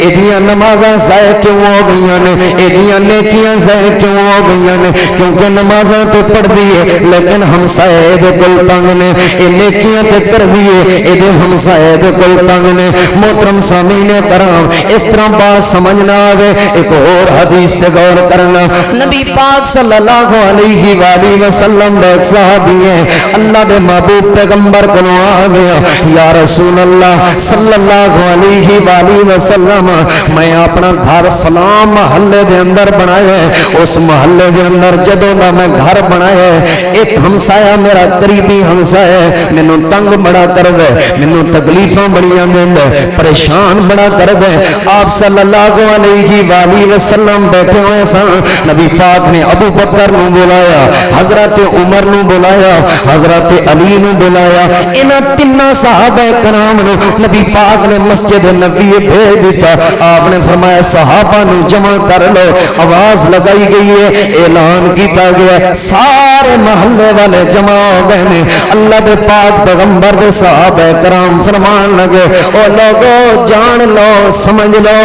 ایدیاں نمازاں ضائع کیوں ہو گئی نے, ایدیاں نیکیاں ضائع کیوں ہو گئی نے؟ کیونکہ نمازاں تے پڑھ دیے لیکن ہمسائے دے کول تنگ نے, اے نیکیاں تے کر دیے اے دے ہمسائے دے کول تنگ نے. محترم سامعین کرام, اس طرح بات سمجھ نہ آوے ایک اور حدیث تے غور کرنا. نبی پاک صلی اللہ علیہ وآلہ وسلم دے ایک صحابی ہیں, اللہ دے محبوب پیغمبر کو آ گیا, یا رسول اللہ صلی اللہ علیہ وآلہ وسلم, میں اپنا گھر فلاں محلے دے اندر بنایا ہے, اس محلے دے اندر جدوں دا میں گھر بنایا ہے ایک ہمسایہ میرا قریبی ہمسایہ مینوں تنگ بڑا کر دے, مینوں تکلیفاں بڑیاں دیندا, پریشان بڑا کر دے. آپ صلی اللہ علیہ وآلہ وسلم بیٹھے ہوئے سن, نبی پاک نے ابو بکر نو بلایا, حضرت عمر نو بلایا, حضرت علی نو بلایا, انہاں تیناں صحابہ کرام نو نبی پاک نے مسجد نبی بھیج دیتا. آپ نے فرمایا صحابہ نو جمع کر لو, آواز لگائی گئی ہے, اعلان کیتا گیا, سارے محلے والے جمع ہو گئے نے. اللہ دے پاک پیغمبر دے صحابہ کرام فرمان لگے, او لوگو جان لو سمجھ لو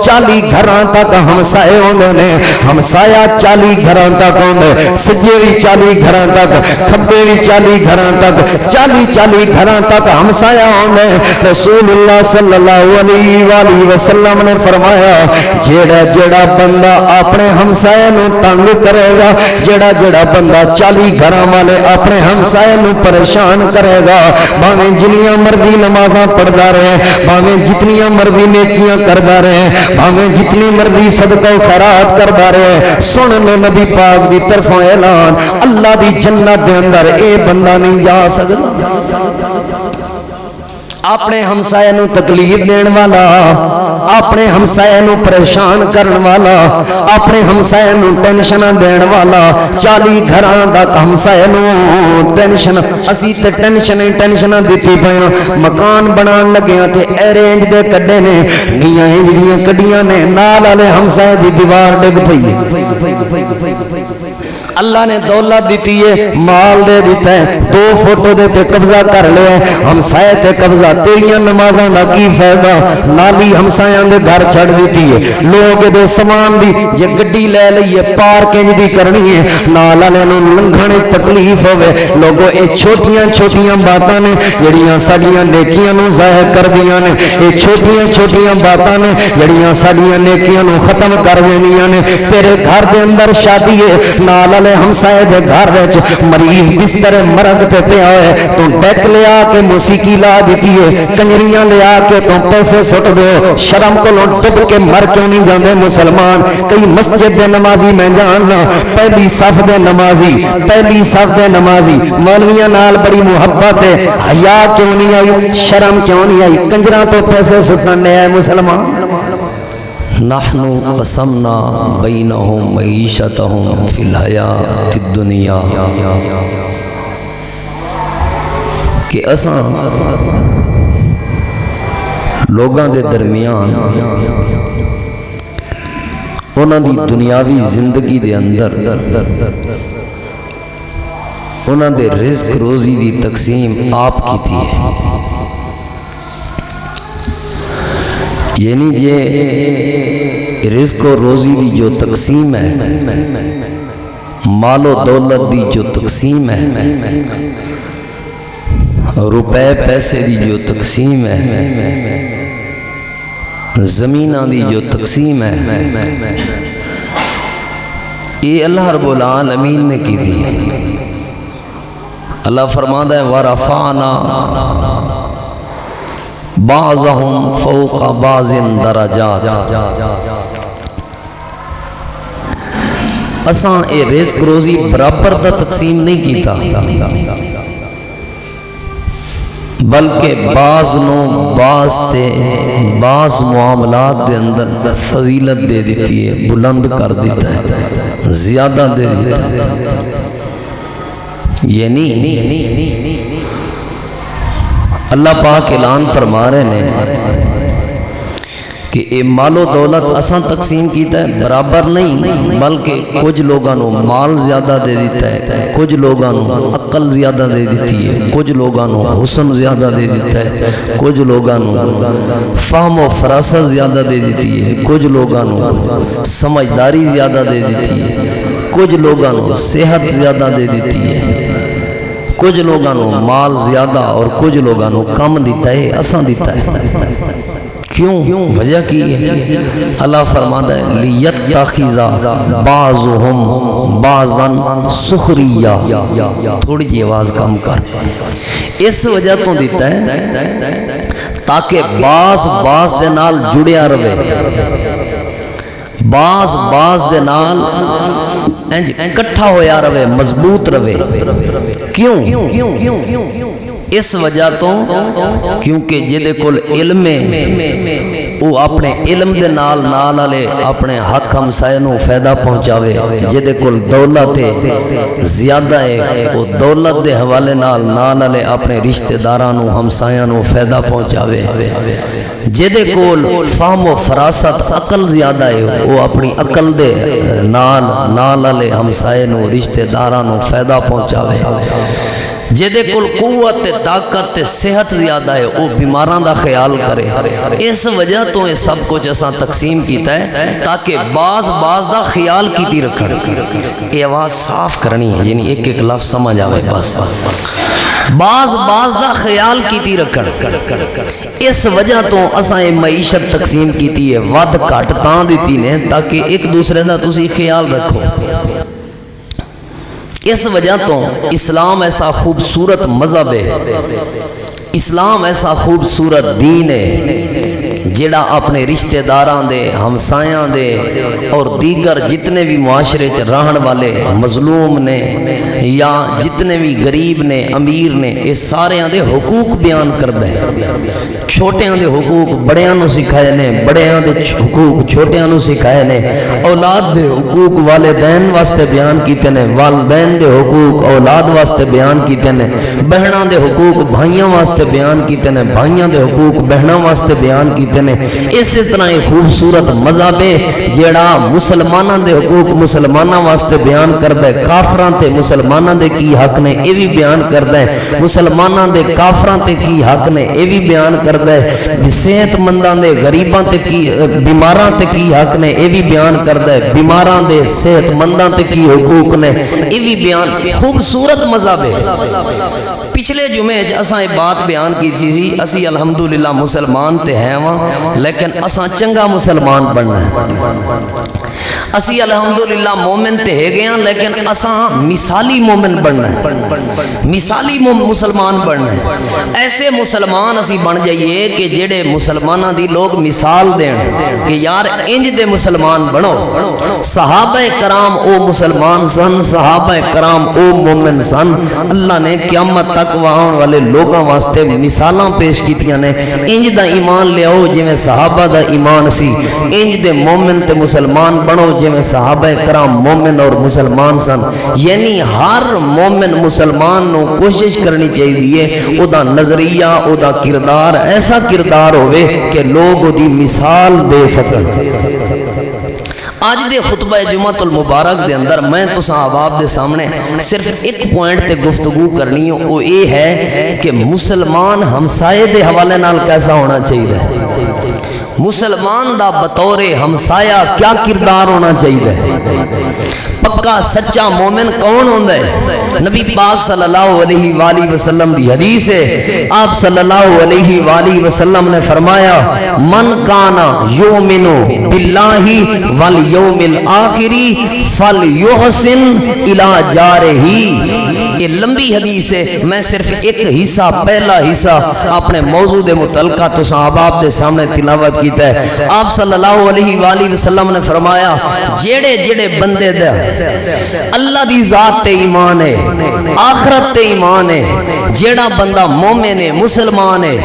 40 گھراں تک ہمسائے ہوندے نے, ہمسایا 40 گھراں تک ہوندے, سجے بھی 40 گھراں تک, کھبے بھی 40 گھراں تک, 40 گھراں تک ہمسایا ہوندے. رسول اللہ صلی اللہ علیہ وآلہ وسلم نے فرمایا جیڑا جیڑا بندہ اپنے ہمسائے نو تنگ کرے گا, جیڑا جیڑا بندہ 40 گھراں والے اپنے ہمسائے نو پریشان کرے گا, بھاویں جنیاں مرضی نمازاں پڑھدا رہے, بھاویں جتنیاں مرضی نیکیاں کردا رہے, بھاویں جتنی مرضی صدقہ و خیرات کردا رہے, سن لو نبی پاک دی طرفوں اعلان, اللہ دی جنت دے اندر اے بندہ نہیں جا سکدا. اپنے ہمسائے نو تکلیف دین والا, اپنے ہمسائے نو پریشان کرن والا, اپنے ہمسائے نو ٹینشن دین والا, 40 گھراں دا ہمسائے نو ٹینشن, اسی تے ٹینشن دتی پیاں, مکان بنان لگیاں تے ارینج دے کڈے نے, نیاں انجیاں کڈیاں نے, نال والے ہمسائے دی دیوار ڈگ پئی ہے. اللہ نے دولت دیتی ہے, مال دے دیتا ہے, 2 فوٹو دے تے قبضہ کر لیا, ہمسائے تے قبضہ, تیریاں نمازاں دا کی فائدہ, نالی ہمسایاں دے گھر چھڑ دیتی ہے. لوگ دے سامان دی جے گڈی لے لئیے پارکنگ دی کرنی ہے, نال والے نوں لنگھنے تکلیف ہوے. لوگوں اے چھوٹیاں چھوٹیاں باتاں نے جڑیاں ساڈیاں نیکیاں نوں ضائع کر دیاں نے, اے چھوٹیاں چھوٹیاں باتاں نے جڑیاں ساڈیاں نیکیاں نوں ختم کر دینیاں نے. تیرے گھر دے اندر شادی ہے, نال ہمسائے دے گھر وچ مریض بستر مرگ تے پیا ہے, تو ڈیک لیا کے موسیقی لا دیتی ہے, کنجریاں لیا کے تو پیسے سٹ دو, شرم کو ڈب کے مر کیوں نہیں جاندے مسلمان. کئی مسجد دے نمازی میں جاننا, پہلی صف دے نمازی مولویاں نال بڑی محبت ہے, حیا کیوں نہیں آئی, شرم کیوں نہیں آئی, کنجراں تو پیسے سٹنے ہے مسلمان. نحنو قسمنا بینہم معیشتہم فی الحیات الدنیا, کہ اساں لوگاں دے درمیان انہاں دی دنیاوی زندگی دے اندر انہاں دے رزق روزی دی تقسیم آپ کی تھی. یعنی یہ رزق و روزی دی جو تقسیم ہے, مال و دولت دی جو تقسیم ہے, روپے پیسے دی جو تقسیم ہے, زمینہ دی جو تقسیم ہے, یہ اللہ رب العالمین نے کی تھی. اللہ فرماتا ہے وَرَفَعْنَا بعضهم فوق بعض درجات, اساں اے رزق روزی برابر دا تقسیم نہیں کیتا, بلکہ بعض نو بعض تے بعض معاملات دے اندر فضیلت دے دیتی ہے, بلند کر دیتا ہے, زیادہ دے دیتا ہے. یعنی اللہ پاک اعلان فرما رہے ہیں کہ اے مال و دولت اساں تقسیم کیتا ہے برابر نہیں، بلکہ کچھ لوگاں نو مال زیادہ دے دیتا ہے، کچھ لوگاں نو عقل زیادہ دے دیتی ہے، کچھ لوگاں نو حسن زیادہ دے دیتا ہے، کچھ لوگاں نو فہم و فراست زیادہ دے دیتی ہے، کچھ لوگاں نو سمجھداری زیادہ دے دیتی ہے، کچھ لوگاں نو صحت زیادہ دے دیتی ہے، کچھ لوگاں نو مال زیادہ اور کچھ لوگاں نو کم دیتا ہے، اساں دیتا ہے۔ کیوں؟ وجہ کی ہے؟ اللہ فرماتا ہے لیتخذ بعضهم بعضا سخریا، تھوڑی جی آواز کم کر، اس وجہ تو دیتا ہے تاکہ بعض دے نال جڑیا رہے، بعض دے نال اکٹھا ہویا رہے، مضبوط رہے۔ کیوں؟ اس وجہ تو کیونکہ جدے کول علم ہے وہ اپنے علم دے نال نال والے اپنے حق ہمسائے نو فائدہ پہنچاوے، جدے کول دولت ہے زیادہ ہے وہ دولت دے حوالے نال نال والے اپنے رشتہ داراں نو ہمسایاں نو فائدہ پہنچاوے، جدے کول فہم و فراست عقل زیادہ ہے وہ اپنی عقل دے نال نال والے ہمسائے نو رشتہ داراں نو فائدہ پہنچاوے، جدے کل قوت طاقت صحت زیادہ ہے وہ بیماراں دا خیال کرے۔ اس وجہ تو یہ سب کچھ اساں تقسیم کیتا ہے تاکہ بعض دا خیال کیتی رکھن۔ یہ آواز صاف کرنی ہے، یعنی ایک ایک لفظ سمجھ آوے، بس بعض دا خیال کیتی رکھن۔ اس وجہ تو اساں یہ معیشت تقسیم کیتی ہے، ود گھٹ تاں دیتی نے تاکہ ایک دوسرے دا تسی خیال رکھو۔ اس وجہ تو اسلام ایسا خوبصورت مذہب ہے، اسلام ایسا خوبصورت دین ہے جڑا اپنے رشتہ داراں دے، ہمسایاں دے اور دیگر جتنے بھی معاشرے چ رہن والے مظلوم نے یا جتنے بھی غریب نے امیر نے یہ سارے دے حقوق بیان کردا ہے۔ چھوٹیاں دے حقوق بڑیاں نو سکھائے نے، بڑیاں دے حقوق چھوٹیاں نو سکھائے نے، اولاد دے حقوق والدین واسطے بیان کیتے نے، والدین دے حقوق اولاد واسطے بیان کیتے نے، بہناں دے حقوق بھائیاں واسطے بیان کیتے نے، بھائیاں دے حقوق بہناں واسطے بیان کیتے نے۔ اسی طرح ایک خوبصورت مذہب ہے جیڑا مسلماناں دے حقوق مسلماناں واسطے بیان کردا ہے، کافراں تے مسلماناں دے کی حق نے اے بھی بیان کردا ہے، مسلماناں دے کافراں تے کی حق نے اے بھی بیان کردا ہے، صحت منداں دے غریباں تے کی بیماراں تے کی حق نے اے بھی بیان کردا ہے، بیماراں دے صحت منداں تے کی حقوق نے اے بھی بیان۔ خوبصورت مذہب ہے۔ پچھلے جمعے اساں یہ بات بیان کی تھی، اسی الحمدللہ مسلمان تے ہیں وہاں لیکن اساں چنگا مسلمان بننا ہے، اسی الحمدللہ مومن تے ہے گئے ہیں لیکن اساں مثالی مومن بننا ہے، مثالی مسلمان بننا ہے۔ ایسے مسلمان اسی بن جائیے کہ جڑے مسلمانہ دی لوگ مثال دین کہ یار انج دے مسلمان بنو۔ صحابہ کرام او مسلمان سن، صحابہ کرام او مومن سن، اللہ نے قیامت تک وہاں والے لوگاں واسطے مثالاں پیش کیتیاں نے، انج دا ایمان لے آؤ جویں صحابہ دا ایمان سی، انج دے مومن تے مسلمان بنو جویں صحابہ کرام مومن اور مسلمان سن۔ یعنی ہر مومن مسلمان نو کوشش کرنی چاہیے او دا نظریہ او دا کردار ایسا کردار ہوئے کہ لوگ او دی مثال دے سکن۔ آج دے خطبہ جمعۃ المبارک دے اندر میں تساں احباب دے سامنے صرف ایک پوائنٹ تے گفتگو کرنی ہو، وہ یہ ہے کہ مسلمان ہمسائے دے حوالے نال کیسا ہونا چاہیے، مسلمان دا بطور ہمسایہ کیا کردار ہونا چاہیے، پکا سچا مومن کون ہوندہ ہے۔ نبی پاک صلی اللہ علیہ وآلہ وسلم دی حدیث ہے، آپ صلی اللہ علیہ وآلہ وسلم نے فرمایا من کانا یومنو باللہ والیوم الآخری فلیحسن الی جارہی۔ یہ لمبی حدیث ہے، میں صرف ایک حصہ پہلا حصہ اپنے موضوع دے متعلقہ تو صحاباب دے سامنے تلاوت کیتا ہے۔ آپ صلی اللہ علیہ وآلہ وسلم نے فرمایا جیڑے جیڑے بندے دے اللہ دی ذات تے ایمان ہے، آخرت تے ایمان ہے، جیڑا بندہ مومن ہے مسلمان ہے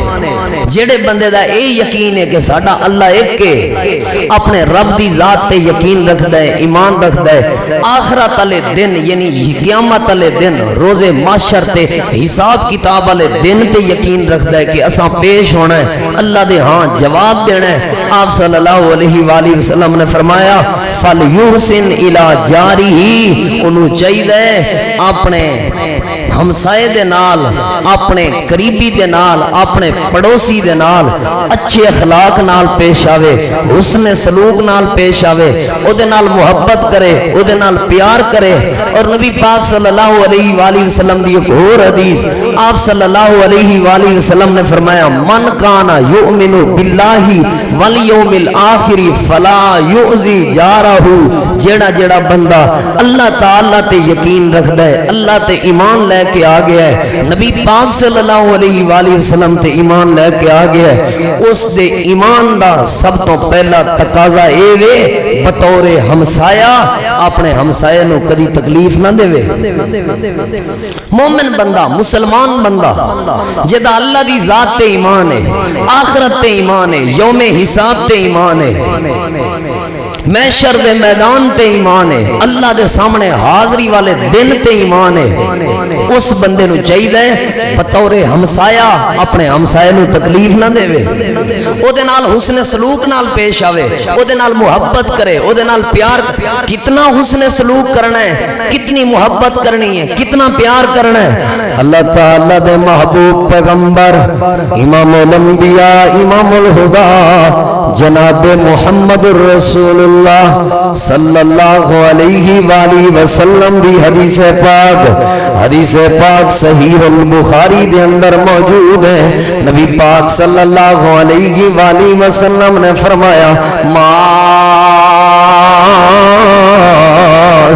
جیڑے بندے دا اے یقین ہے کہ ساڈا اللہ ایک ہے اپنے رب دی ذات تے یقین رکھدا ہے ایمان رکھدا ہے آخرت والے دن یعنی قیامت والے دن روز محشر تے حساب کتاب والے دن تے یقین رکھدا ہے کہ اساں پیش ہونا ہے اللہ دے ہاں جواب دینا ہے آپ صلی اللہ علیہ وآلہ وسلم نے فرمایا فَلْيُحْسِنْ إِلَى جَارِهِ انہوں چاہیے اپنے ہمسائے دے نال اپنے قریبی دے نال اپنے پڑوسی دے نال اچھے اخلاق نال پیش آوے حسن سلوک نال پیش آوے او دے نال محبت کرے او دے نال پیار کرے اور نبی پاک صلی اللہ علیہ وآلہ وسلم دی ایک اور حدیث آپ صلی اللہ علیہ وآلہ وسلم نے فرمایا من کانا یؤمن باللہ والیوم الآخر فلا یؤذی جارہ جیڑا جیڑا بندہ اللہ تعالیٰ تے یقین رکھدا ہے اللہ تے ایمان لے کے آ گیا ہے نبی پاک صلی اللہ علیہ وآلہ وسلم تے ایمان لے کے آ گیا ہے اس دے ایمان دا سب تو پہلا تقاضا اے وے بطور ہمسایا اپنے ہمسائے نو کدی تکلیف نہ دے وے مومن بندہ مسلمان بندہ جدا اللہ دی ذات تے ایمان ہے آخرت تے ایمان ہے یوم حساب تے ایمان ہے محشر دے میدان تے ایمان ہے اللہ دے سامنے حاضری والے دن تے ایمان ہے اس بندے نو چاہیے بطور ہمسایا اپنے ہمسائے نو تکلیف نہ دے وے او دے نال حسن سلوک نال پیش آوے او دے نال محبت کرے او دے نال پیار کتنا حسن سلوک کرنا ہے کتنی محبت کرنی ہے کتنا پیار کرنا ہے اللہ تعالیٰ دے محبوب پیغمبر امام الانبیاء امام الہدا جناب محمد الرسول اللہ صلی اللہ علیہ وآلہ وسلم دی حدیث پاک صحیح البخاری دے اندر موجود ہے نبی پاک صلی اللہ علیہ وآلہ وسلم نے فرمایا ما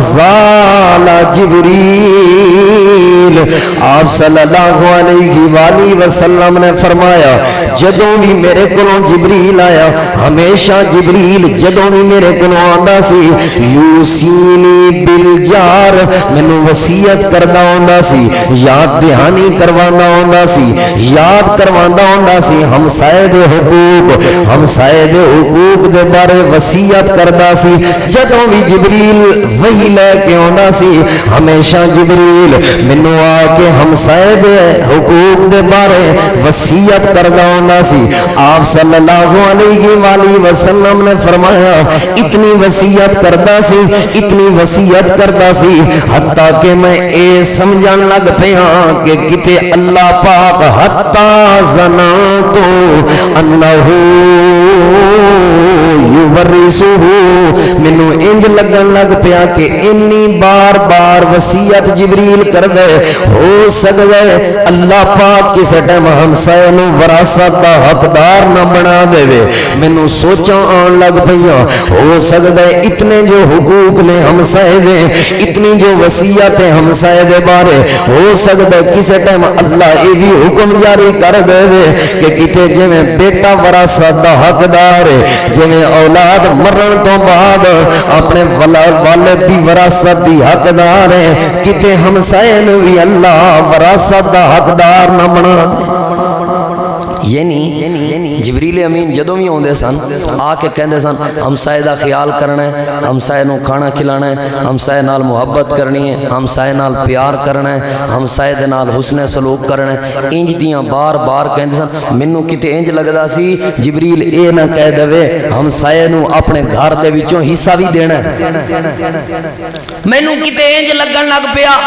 زال جبریل آپ صلی اللہ علیہ وآلہ وسلم نے فرمایا جدوں بھی میرے کولوں جبریل آیا ہمیشہ جبریل جدوں بھی میرے کولوں آندا سی یوسینی بالجار مینوں وصیت کردا ہوندا سی یاد دہانی کروانا ہوندا سی یاد کروانا ہوندا سی ہمسائے دے حقوق دے بارے وصیت کردا سی جدوں بھی جبریل وحی لے کے آندا سی ہمیشہ جبریل مینوں آ کے ہمسائے دے حقوق دے بارے وصیت کردا ہوندا سی آپ صلی اللہ علیہ وآلہ وسلم نے فرمایا اتنی وصیت کردا سی حتیٰ کہ میں اے سمجھن لگ پیا کہ کتے اللہ پاک حتیٰ ظننتو انہو یورثہ مینوں انج لگن لگ پیا کہ انی بار بار وصیت جبریل کر دے ہو سکدا ہے اللہ پاک کسے ٹائم ہمسائے نو وراثت دا حقدار نہ بنا دے مینوں سوچاں آن لگ پیاں ہو سکدا ہے اتنے جو حقوق نے ہمسائے دے اتنی جو وصیت ہے ہمسائے دے بارے ہو سکدا ہے کسے ٹائم اللہ اے بھی حکم جاری کر دے کہ کتے جویں بیٹا وراثت دا حقدار ہے جویں اولاد مرن تو بعد اپنے والد دی وراثت دی حقدار ہے کتے ہمسائے نو بھی اللہ وراثت دا حقدار نہ بنا دے یعنی جبریل امین جدوں بھی ہوندے سن آ کے کہندے سن ہمسائے دا خیال کرنا ہے ہمسائے نو کھانا کھلانا ہے ہمسائے نال محبت کرنی ہے ہمسائے نال پیار کرنا ہے ہمسائے دے نال حسن سلوک کرنا ہے انج دیاں بار بار کہندے سن مینوں کتے انج لگدا سی جبریل اے نہ کہہ دے ہمسائے نو اپنے گھر دے وچوں حصہ بھی دینا ہے مینوں کتے انج لگن لگ پیا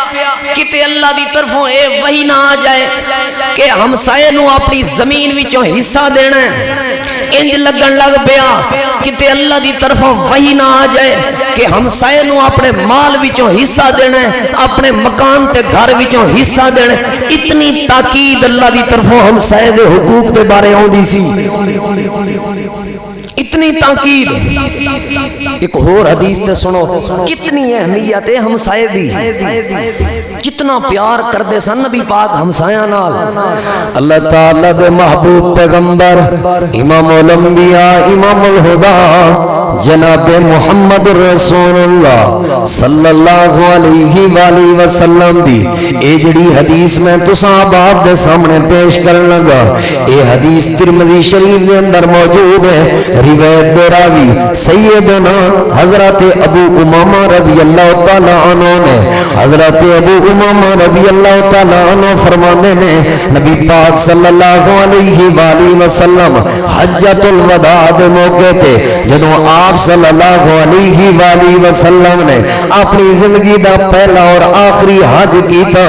کتے اللہ دی طرفوں اے وحی نہ آ جائے کہ ہمسائے نو اپنی زمین وچوں حصہ دینا ہے انج لگن لگ پیا کتے اللہ دی طرفوں وحی نہ آ جائے کہ ہمسائے نو اپنے مال وچوں حصہ دینا ہے اپنے مکان تے گھر وچوں حصہ دینا ہے اتنی تاکید اللہ دی طرفوں ہمسائے دے حقوق دے بارے ہوندی سی اتنی تاکید. ایک اور حدیث تے سنو کتنی اہمیت ہے ہمسائے دی, کتنا پیار کرتے سن نبی پاک ہمسایاں نال. اللہ تعالیٰ دے محبوب پیغمبر امام الانبیاء امام الہدا جناب محمد رسول اللہ صلی اللہ علیہ وآلہ وسلم دی اے جڑی حدیث میں تساں آپ دے سامنے پیش کرن لگا, اے حدیث ترمذی شریف دے اندر موجود ہے. روایت دے راوی سیدنا حضرت ابو امامہ رضی اللہ تعالی عنہ نے, حضرت ابو امامہ رضی اللہ تعالی عنہ فرمانے نے نبی پاک صلی اللہ علیہ وآلہ وسلم حجۃ الوداع دے موقع تے جدوں آپ صلی اللہ علیہ وآلہ وسلم نے اپنی زندگی دا پہلا اور آخری حج کیتا,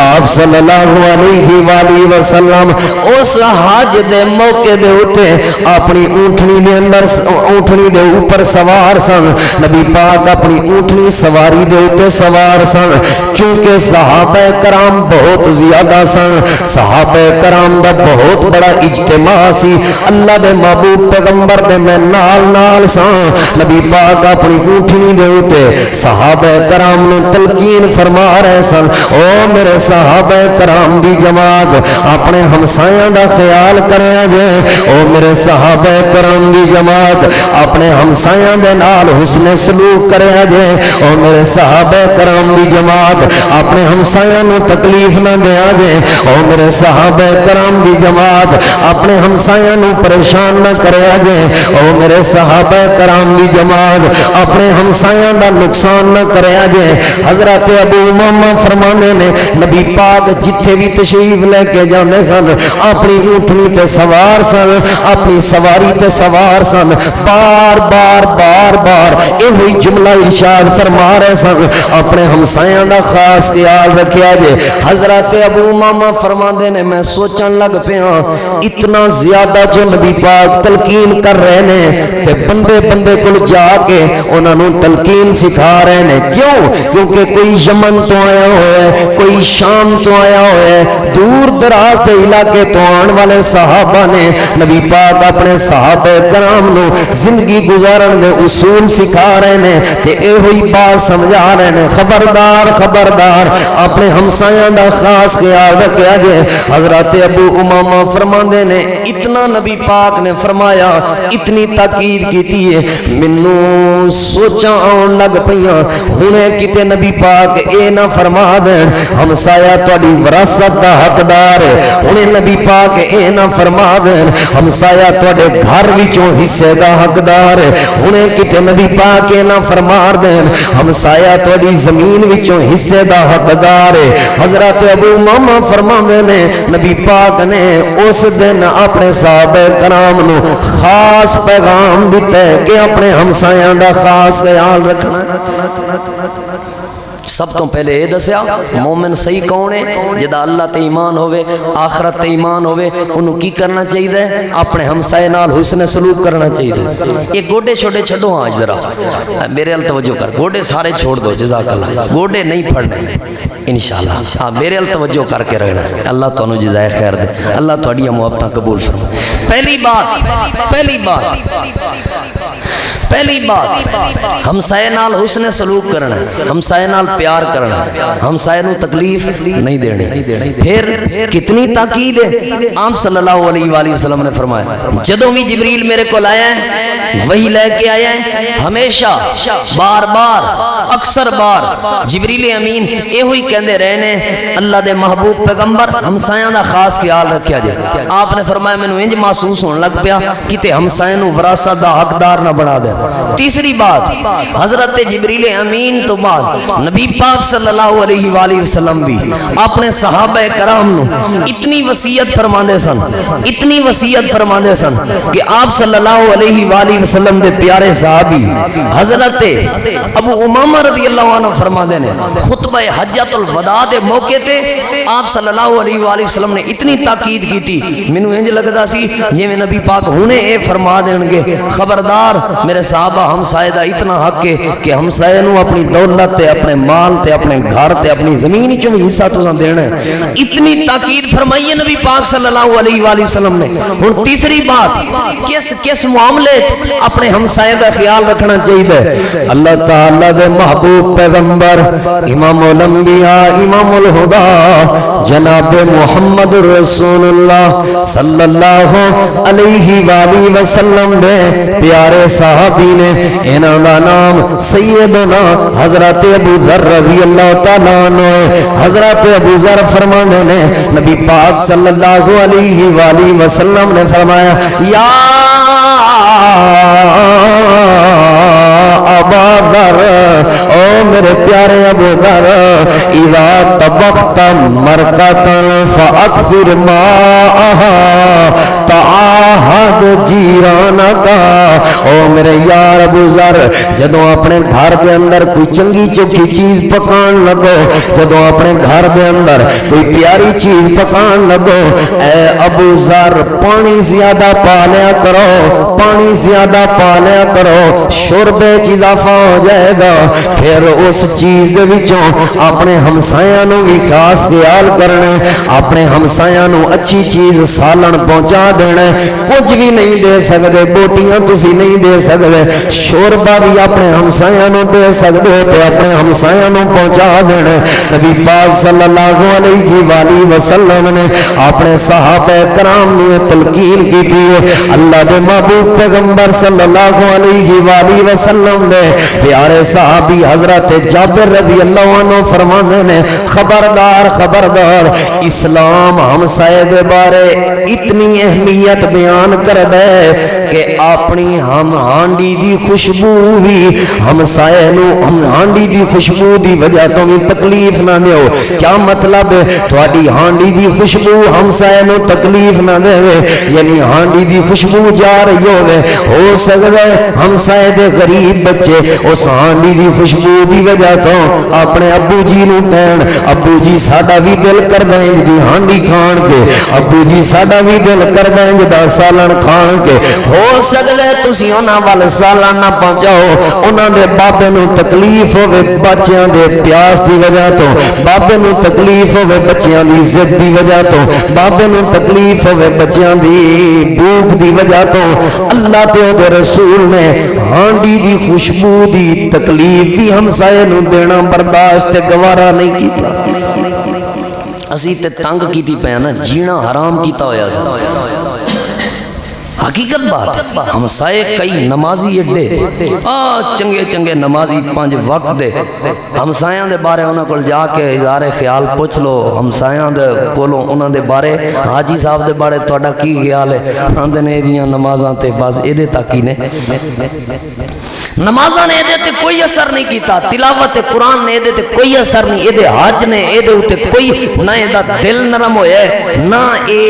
آپ صلی اللہ علیہ وآلہ وسلم اس حج دے موقع دے اٹھے اپنی اونٹنی دے اندر اونٹنی دے اوپر سوار سن. نبی پاک اپنی اونٹنی سواری دے اوپر سوار سن. چونکہ صحابہ کرام بہت زیادہ سن, صحابہ کرام دا بہت بڑا اجتماع سی, اللہ دے محبوب پیغمبر دے میں نال نال سن. نبی پاک اپنی اونٹنی دے اوپر صحابہ کرام نو تلقین فرما رہے سن, او میرے صحابہ کرام دی جماعت اپنے ہمسایاں دا خیال کریا جے, او میرے صحابہ کرام دی جماعت اپنے ہمسایاں دے نال حسن سلوک کریا جے, او میرے صحابہ کرام دی جماعت اپنے ہمسایاں نو تکلیف نہ دیا جے, او میرے صحابہ کرام دی جماعت اپنے ہمسایاں نو پریشان نہ کریا جے, او میرے صحابہ کرام دی جماعت اپنے ہمسایاں دا نقصان نہ کریا جے. حضرت ابو امامہ فرمانے نے نبی پاک جتھے بھی تشریف لے کے جاندے سن اپنی اونٹنی تے سوار سن, اپنی سواری تے سوار سن, بار بار بار بار یہ جملہ ارشاد فرما رہے سن اپنے ہمسایاں دا خاص خیال رکھیا جے. حضرت ابو امامہ فرماندے نے میں سوچن لگ پیا اتنا زیادہ جو نبی پاک تلقین کر رہے نے تے بندے بندے کول جا کے انہاں نو تلقین سکھا رہے نے. کیوں؟ کیونکہ کوئی یمن تو آیا ہوا ہے, کوئی شام تو آیا ہوا ہے, دور دراز کے علاقے تو آن والے صحابہ نے نبی پاک اپنے صحابہ کرام نو زندگی گزارن دے اصول سکھا رہے نے تے اے ہوئی بات سمجھا رہے نے. خبردار خبردار اپنے ہمسایاں دا خاص خیال رکھیا جے. حضرت ابو امامہ فرماندے نے اتنا نبی پاک نے فرمایا, اتنی تاکید کیتی ہے, مینوں سوچاں آن لگ پیاں ہنے کتے نبی پاک اے نہ فرما دین ہمسایہ تہاڈی وراثت دا حقدار ہے, ہنے نبی پاک اے نہ فرما دین ہمسایہ تہاڈے گھر وچوں حصے دا حقدار ہے, ہنے کتے نبی پاک اے نہ فرما دین ہمسایہ تہاڈی زمین وچوں حصے دا حقدار ہے. حضرت ابو امامہ فرماندے نے نبی پاک نے اس دن اپنے صحابہ کرام نو خاص پیغام دتا ہے کہ اپنے ہمسایاں دا خاص خیال رکھنا. سب تو پہلے یہ دسیا مومن صحیح کون ہے, جدا اللہ تے ایمان ہوئے, آخرت تے ایمان ہوئے, انہوں کی کرنا چاہیے, اپنے ہمسائے نال حسن سلوک کرنا چاہیے. یہ گوڑے چھوڑے چھڑو آج ذرا میرے ال توجہ کر, گوڑے سارے چھوڑ دو جزاک اللہ, گوڑے نہیں پڑھنے انشاءاللہ, ہاں میرے ال توجہ کر کے رہنا. اللہ تو انہوں جزائے خیر دے, اللہ تو اڈیاں محبتاں قبول فرما. پہلی بات ہمسائے نال حسن سلوک کرنا, ہمسائے نال پیار کرنا, ہمسائے نو تکلیف نہیں دینی. پھر کتنی تاکید ہے, آپ صلی اللہ علیہ وآلہ وسلم نے فرمایا جدوں بھی جبریل میرے کو آیا ہے وہی لے کے آیا ہے, ہمیشہ بار بار اکثر بار جبریل امین اے ہوئی کہندے رہنے اللہ دے محبوب پیغمبر ہمسایاں دا خاص خیال رکھیا جائے. آپ نے فرمایا مینوں انج محسوس ہونے لگ پیا کتے ہمسایاں نو وراثت دا حقدار نہ بنا دے. تیسری بات حضرت جبریل امین تو بعد نبی پاک صلی اللہ علیہ وآلہ وسلم بھی اپنے صحابہ کرام نو اتنی وصیت فرماندے سن, اتنی وصیت فرماندے سن کہ آپ صلی اللہ علیہ وآلہ وسلم دے پیارے صحابی حضرت ابو امامہ رضی اللہ عنہ فرماندے نے خطبہ حجۃ الوداع دے موقع تے آپ صلی اللہ علیہ وآلہ وسلم نے اتنی تاکید کی تھی, مینوں انج لگدا سی جویں نبی پاک ہنے اے فرما دین گے خبردار میرے صحابہ ہمسائے دا اتنا حق ہے کہ ہمسائے نو اپنی دولت تے اپنے مال تے اپنے گھر تے اپنی زمین وچوں بھی حصہ تساں دینا ہے. اتنی تاکید فرمائی ہے نبی پاک صلی اللہ علیہ وآلہ وسلم نے. ہن تیسری بات کس معاملے اپنے ہمسائے دا خیال رکھنا چاہیے. اللہ تعالیٰ دے محبوب پیغمبر امام الانبیاء امام الہدا جناب محمد رسول اللہ صلی اللہ علیہ وآلہ وسلم دے پیارے صحابی نے انہاں دا نام سیدنا حضرت ابو ذر رضی اللہ تعالیٰ عنہ. حضرت ابو ذر فرمانے نے نبی پاک صلی اللہ علیہ وآلہ وسلم نے فرمایا یا ابا ذر او میرے پیارے ابو ذر اذا طبخت مرقتا فاکثر ماءها تعاہد جیرانکا. او میرے یار ابو ذر جدوں اپنے گھر دے اندر کوئی چنگی چوکھی چیز پکان لگو, جدوں اپنے گھر دے اندر کوئی پیاری چیز پکان لگو, اے ابو ذر پانی زیادہ پا لیا کرو, پانی زیادہ پا لیا کرو, شربے اضافہ ہو جائے گا. پھر اس چیز دے وچوں اپنے ہمسایاں نو بھی خاص خیال کرنا, اپنے ہمسایاں نو اچھی چیز سالن پہنچا دینا. کچھ بھی نہیں دے سکتے, بوٹیاں تسی نہیں دے سکتے, شوربا بھی اپنے ہمسایاں نو دے سکتے تو اپنے ہمسایاں نو پہنچا دینا. نبی پاک صلی اللہ علیہ وآلہ وسلم نے اپنے صحابہ کرام نے تلقین کی تھی. اللہ دے محبوب پیغمبر صلی اللہ علیہ وآلہ وسلم نے پیارے صحابی حضرت جابر رضی اللہ عنہ فرمانے نے خبردار خبردار اسلام ہمسائے دے بارے اتنی اہمیت بیان کر دے کہ اپنی ہم ہانڈی دی خوشبو بھی ہمسائے نو ہم ہانڈی دی خوشبو دی وجہ تو بھی تکلیف نہ دیو. کیا مطلب ہے تھوڑی ہانڈی دی خوشبو ہمسائے نو تکلیف نہ دے, یعنی ہانڈی دی خوشبو جا رہی ہو سکتا ہے ہمسائے دے غریب بچے اس ہانڈی دی خوشبو دی وجہ تو اپنے ابو جی نو کہن ابو جی ساڈا بھی دل کر دیں جی ہانڈی کھان کے, ابو جی ساڈا بھی دل کر دیں جی سالن کھان کے. ہو سکتا ہے تسی انہاں وال سالن نہ پہنچاؤ, انہاں دے بابے نو تکلیف ہوے بچیاں دے پیاس دی وجہ تو, بابے نو تکلیف ہوے بچیاں دی ضد دی وجہ تو, بابے نو تکلیف ہوے بچیاں دی بھوک دی وجہ تو. اللہ تے او دے رسول نے ہانڈی دی خوشبو دی تکلیف بھی ہمسائے نو دینا برداشت تے گوارا نہیں کیتا. اسی تے تنگ کیتی پیا نا, جینا حرام کیتا ہویا سا. حقیقت بات ہمسائے کئی نمازی اڈے چنگے چنگے نمازی 5 وقت دے ہمسایاں دے بارے انہاں کول جا کے اظہار خیال پوچھ لو, ہمسایاں دے کولوں انہاں دے بارے حاجی صاحب دے بارے تہاڈا کی خیال ہے, آندے نے ایدیاں نمازاں تے بس ایدے تک ہی نے. نمازاں نے ایدے تے کوئی اثر نہیں کیتا, تلاوت قرآن نے ایدے تے کوئی اثر نہیں, ایدے حج نے ایدے تے کوئی نہ ایدہ دل نرم ہویا ہے نہ اے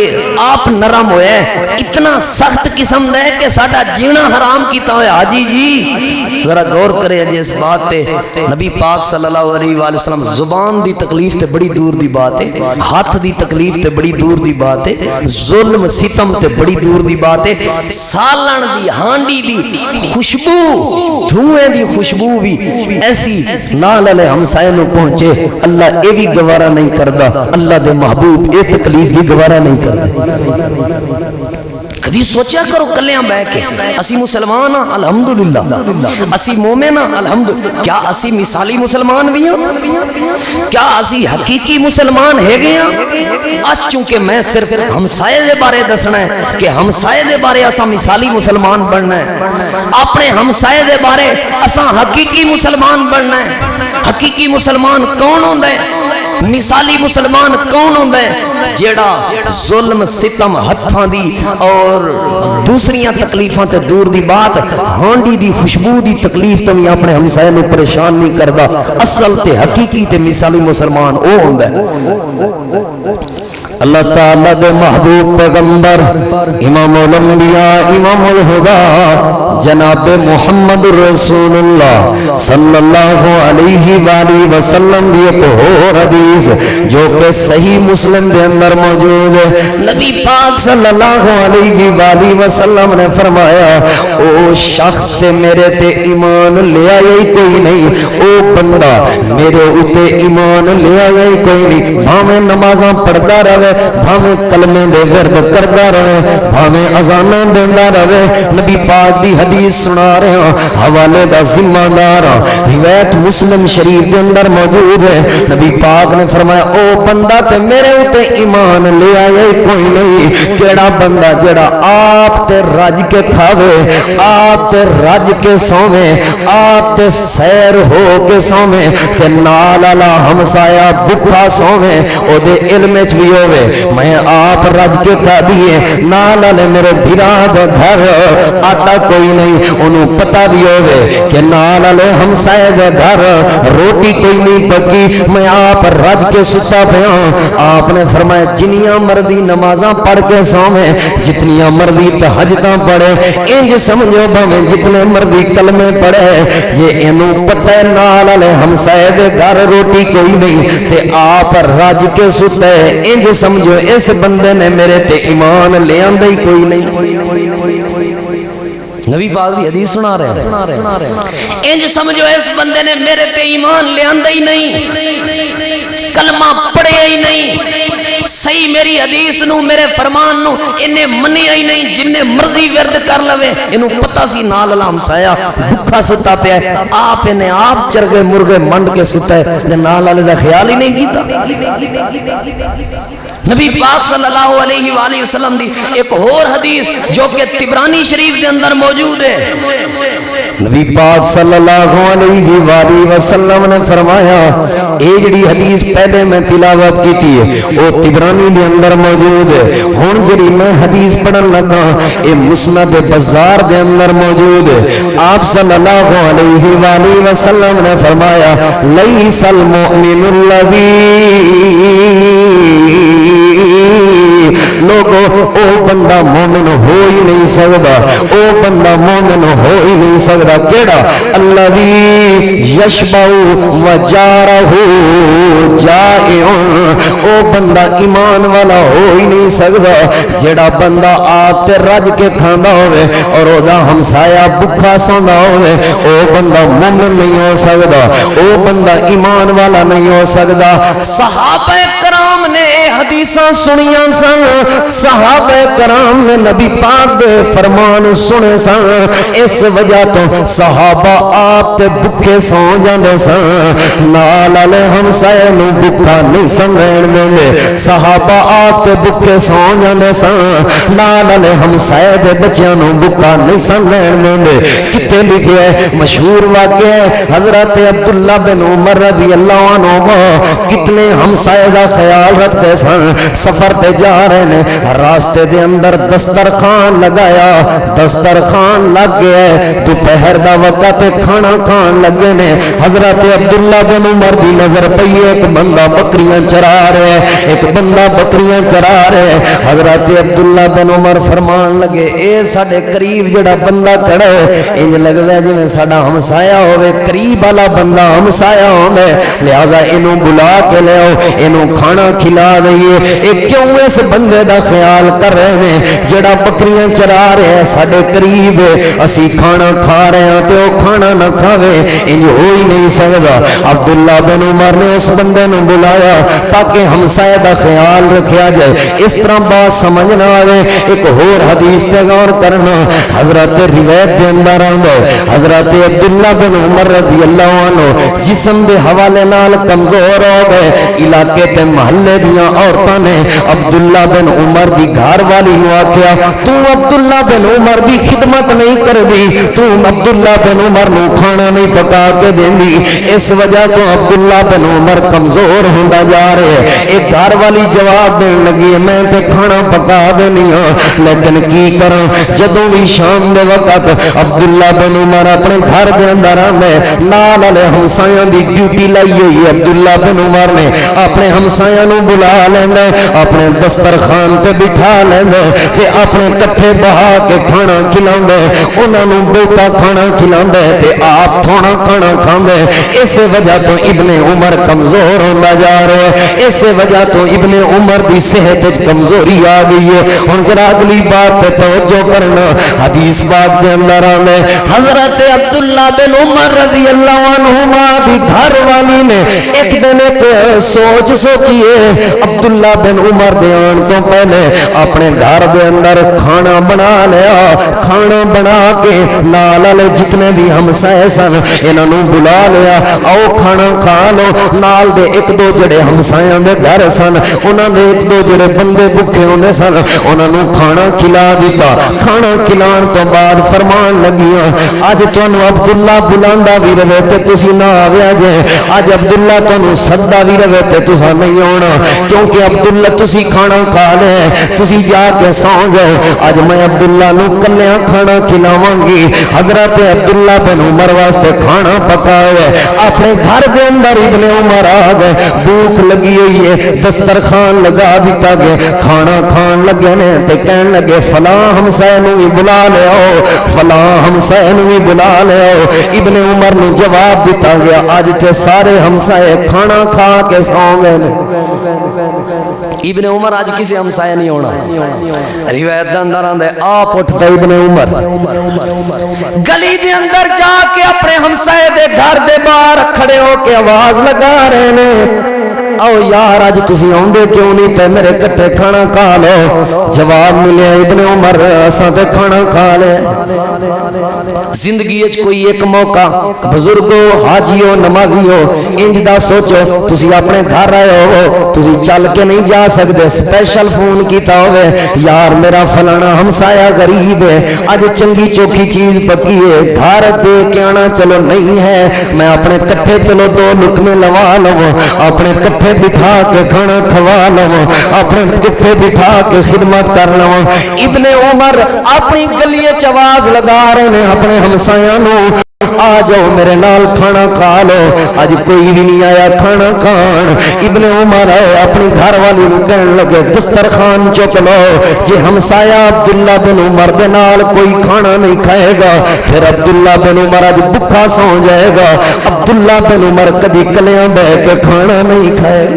آپ نرم ہویا ہے. اتنا سخت قسم دے کہ ساڈا جینا حرام کیتا ہویا. حاجی جی ذرا غور کرے جی اس بات تے. نبی پاک صلی اللہ علیہ وآلہ وسلم زبان دی تکلیف تے بڑی دور دی بات ہے, ہاتھ دی تکلیف تے بڑی دور دی بات ہے, ظلم ستم تے بڑی دور دی بات ہے. سالن دی ہانڈی دی خوشبو دھوئیں دی خوشبو بھی ایسی نال علیہ ہمسائے نو پہنچے, اللہ اے بھی گوارا نہیں کردا, اللہ دے محبوب اے تکلیف بھی گوارا نہیں کردا. کدی سوچیا کرو کلیاں بہ کے اسی مسلمان ہاں الحمدللہ, اسی مومن ہاں الحمدللہ, کیا اسی مثالی مسلمان بھی ہاں, کیا اسی حقیقی مسلمان ہے گئے ہاں. آج چونکہ میں صرف ہمسائے دے بارے دسنا ہے کہ ہمسائے دے بارے اسا مثالی مسلمان بننا ہے, اپنے ہمسائے دے بارے اسا حقیقی مسلمان بننا ہے. حقیقی مسلمان کون ہوندا ہے, مثالی مسلمان کون ہوندا ہے, جیڑا ظلم ستم ہتھاں دی اور دوسریاں تکلیفاں تے دور دی بات ہانڈی دی خوشبو دی تکلیف تو بھی اپنے ہمسائے نو پریشان نہیں کردا. اصل تے حقیقی تے مثالی مسلمان او ہوندا ہے. اللہ تعالی دے محبوب پیغمبر امام الانبیاء امام الہدا جناب محمد رسول اللہ صلی اللہ علیہ وآلہ وسلم دی ایک اور حدیث جو کہ صحیح مسلم دے اندر موجود ہے. نبی پاک صلی اللہ علیہ وآلہ وسلم نے فرمایا او شخص تے میرے تے ایمان لے آیا ہی کوئی نہیں, او بندہ میرے اتے ایمان لے آیا ہی کوئی نہیں, بھاویں نمازاں پڑھدا رہے, بھاویں کلمے دے ورد کردا رہے, بھاویں اذاناں دیندا رہے. نبی پاک دی حدیث سنا رہے ہاں, حوالے دا ذمہ دار ہاں, روایت مسلم شریف دے اندر موجود ہے. نبی پاک نے فرمایا او بندہ تے میرے اتے ایمان لے آیا ہی کوئی نہیں. کیڑا بندہ جڑا آپ تے رج کے کھاوے, آپ تے رج کے سوویں, آپ تے سیر ہو کے سوویں تے نال والا ہمسایا بھکھا سوویں, او دے علم وچ بھی ہوے میں آپ رج کے کھا دیے, نال والے میرے بھرا دے گھر آٹا کوئی نہیں, انہوں پتہ بھی ہوے کہ نال والے ہمسائے دے گھر روٹی کوئی نہیں پکی, میں آپ رج کے ستا پیا. آپ نے فرمایا جنیاں مرضی نمازاں پڑھ کے سوویں, جتنیاں مرضی تہجداں پڑھے, انج سمجھو بھاویں جتنے مرضی کلمے پڑھے, یہ انہوں پتہ ہے نال والے ہمسائے دے گھر روٹی کوئی نہیں تے آپ رج کے ستا ہے, انج سمجھو اس بندے نے میرے تے ایمان لے آندا ہی کوئی نہیں. نبی پاک دی حدیث سنا رہے ہیں, انج سمجھو اس بندے نے میرے تے ایمان لے آندا ہی نہیں, کلمہ پڑھیا ہی نہیں, صحیح میری حدیث نو میرے فرمان نو انہیں منیا ہی نہیں, جن نے مرضی ورد کر لوے انہوں پتہ سی نال والا ہمسایا بھکھا ستا پیا ہے, آپ انہیں آپ چرگے مرغے منڈ کے ستا ہے, نال والے دا خیال ہی نہیں کیتا. نبی پاک صلی اللہ علیہ وآلہ وسلم دی ایک اور حدیث جو کہ طبرانی شریف دے اندر موجود ہے. نبی پاک صلی اللہ علیہ وآلہ وسلم نے فرمایا, اے جڑی حدیث پہلے میں تلاوت کی تھی وہ طبرانی دے اندر موجود ہے, ہن جڑی میں حدیث پڑھن لگا اے مسند بزار دے اندر موجود ہے. آپ صلی اللہ علیہ وآلہ وسلم نے فرمایا لیس المؤمن الذی لوگو او بندہ مومن ہو ہی نہیں سکتا, او بندہ مومن ہو ہی نہیں سکتا کیڑا الذی یشبع وجارہ جائع, او بندہ ایمان والا ہو ہی نہیں سکتا جیڑا بندہ آپ تے رج کے کھانا ہوئے اور او دا ہمسایا بھکھا سوندا ہوئے, او بندہ مومن نہیں ہو سکتا, او بندہ ایمان والا نہیں ہو سکتا. صحابہ کرام نے حدیثاں سنیاں سن, صحابہ کرام نے نبی پاک دے فرمان سنے سن, اس وجہ تو صحابہ آپ تے بھکھے سو جاندے سن, نال والے ہمسائے نو بھکھا نہیں سمجھن دیندے, صحابہ آپ تے بھکھے سو جاندے سن, نال والے ہمسائے دے بچیاں نو بھکھا نہیں سمجھن دیندے. کتے لکھیا ہے مشہور واقعہ ہے, حضرت عبداللہ بن عمر رضی اللہ عنہ کتنے ہمسائے دا خیال رکھتے سن, سفر تے جا رہے نے, راستے دے اندر دسترخوان لگایا, دسترخوان لگ گیا, دوپہر دا وقت کھانا کھان لگے نے. حضرت عبداللہ بن عمر دی نظر پئی, ایک بندہ بکریاں چرا رہے, ایک بندہ بکریاں چرا رہے. حضرت عبداللہ بن عمر فرمان لگے اے ساڈے قریب جڑا بندہ کھڑا ہے انج لگدا جویں ساڈا ہمسایا ہوے, قریب والا بندہ ہمسایا ہوندا ہے, لہذا اینوں بلا کے لے آؤ, اینوں کھانا کھلا دئیے. اے کیوں اس بندے دا خیال کر رہے ہیں جڑا بکریاں چرا رہے ہیں ساڈے قریب, اسی کھانا کھا رہے ہیں تے او کھانا نہ کھاوے, انج ہو ہی نہیں سکدا. عبداللہ بن عمر نے اس بندے نو بلایا تاکہ ہمسائے دا خیال رکھیا جائے, اس طرح بات سمجھ نہ آوے. ایک اور حدیث تے غور کرنا, حضرت روایت دے اندر آندا ہے حضرت عبداللہ بن عمر رضی اللہ عنہ جسم دے حوالے نال کمزور ہو گئے, علاقے تے محلے دیاں عورتاں نے عبداللہ بن عمر دی گھر والی نو آکھیا تو عبداللہ بن عمر دی خدمت نہیں کر دی, تو عبداللہ بن عمر نو کھانا نہیں پکا کے دیندی, اس وجہ تو عبداللہ بن عمر کمزور ہوندا جا رہے ہیں. ایک گھر والی جواب دین لگی میں تے کھانا پکا دینی ہاں, لیکن کی کراں جدوں بھی شام دے وقت عبداللہ بن عمر اپنے گھر دے اندر آندے, نال والے ہمسایاں دی ڈیوٹی لائی ہوئی. عبداللہ بن عمر نے اپنے ہمسایاں نو بلا لینا, اپنے دسترخوان تے بٹھا لینا تے اپنے کٹھے بہا کے کھانا کھلاوندا, انہاں نوں بہتا کھانا کھلاوندا تے آپ تھوڑا کھانا کھاندا. اس وجہ تو ابن عمر کمزور ہوندا جا رہا ہے, اس وجہ تو ابن عمر دی صحت وچ کمزوری آ گئی ہے. ہن ذرا اگلی بات تے توجہ کرنا, حدیث پاک دے اندر آندا ہے حضرت عبداللہ بن عمر رضی اللہ عنہما دی گھر والی نے ایک دن ایک سوچ سوچی ہے. عبداللہ بن عمر دے آن تو پہلے اپنے گھر دے اندر کھانا بنا لیا, کھانا بنا کے نال والے جتنے بھی ہمسائے سن انہاں نوں بلا لیا, آؤ کھانا کھا لو. نال دے ایک دو جڑے ہمسایاں دے گھر سن انہاں دے ایک دو جڑے بندے بھوکے ہوندے سن انہاں نوں کھانا کھلا دیتا. کھانا کھلان تو بعد فرمان لگیاں اج تانوں عبداللہ بلاندا بھی رہے تے تسی نہ آویا جے, اج عبداللہ تانوں سدا بھی رہے تے تساں نہیں آنا, کیونکہ عبداللہ تسی کھانا کھا لے تسی جا کے سو جاؤ. اج میں عبداللہ نوں کلیاں کھانا کھلاواں گی. حضرت عبداللہ بن عمر واسطے کھانا پکایا, اپنے گھر دے اندر ابن عمر آ گئے, بھوک لگی ہوئی ہے, دسترخوان لگا دیتا گیا, کھانا کھان لگے نے تے کہن لگے فلاں ہمسائے نوں بھی بلا لے آؤ, فلاں ہمسائے نوں بھی بلا لے آؤ. ابن عمر نے جواب دیتا گیا اج تے سارے ہمسائے کھانا کھا کے سو گئے نے. ابن عمر آج کسی ہمسائے نہیں ہونا. روایت دے اندر آندا ہے آپ اٹھ پے ابن عمر گلی دے اندر جا کے اپنے ہمسائے دے گھر دے باہر کھڑے ہو کے آواز لگا رہے نے, آؤ یار اج تسی آندے کیوں نہیں پے میرے کٹے کھانا کھا لو. جواب ملیا ابن عمر اساں تے کھانا کھا لے. زندگی وچ کوئی ایک موقع بزرگو حاجیو نمازیو انج دا سوچو تسی اپنے گھر آئے ہو تسی چل کے نہیں جا سکتے, سپیشل فون کیتا ہوئے یار میرا فلانا ہمسایا غریب ہے اج چنگی چوکھی چیز پکی ہے گھر دے کے آنا چلو نہیں ہے, میں اپنے کٹھے چلو دو لقمے لوا لو, اپنے کٹھے بٹھا کے کھانا کھوا لو, اپنے کٹھے بٹھا کے خدمت کر لو. ابن عمر اپنی گلی وچ آواز لگا رہے ہیں اپنے ہمسایاں نوں آ جاؤ میرے نال کھانا کھا لو. اج کوئی بھی نہیں آیا کھانا کھان. ابن عمر اپنی گھر والی نوں کہن لگے دسترخوان چک لو, جے ہمسایا عبداللہ بن عمر دے نال کوئی کھانا نہیں کھائے گا پھر عبداللہ بن عمر اج بھوکا سو جائے گا. عبداللہ بن عمر کدی کلیاں بیٹھ کے کھانا نہیں کھائے,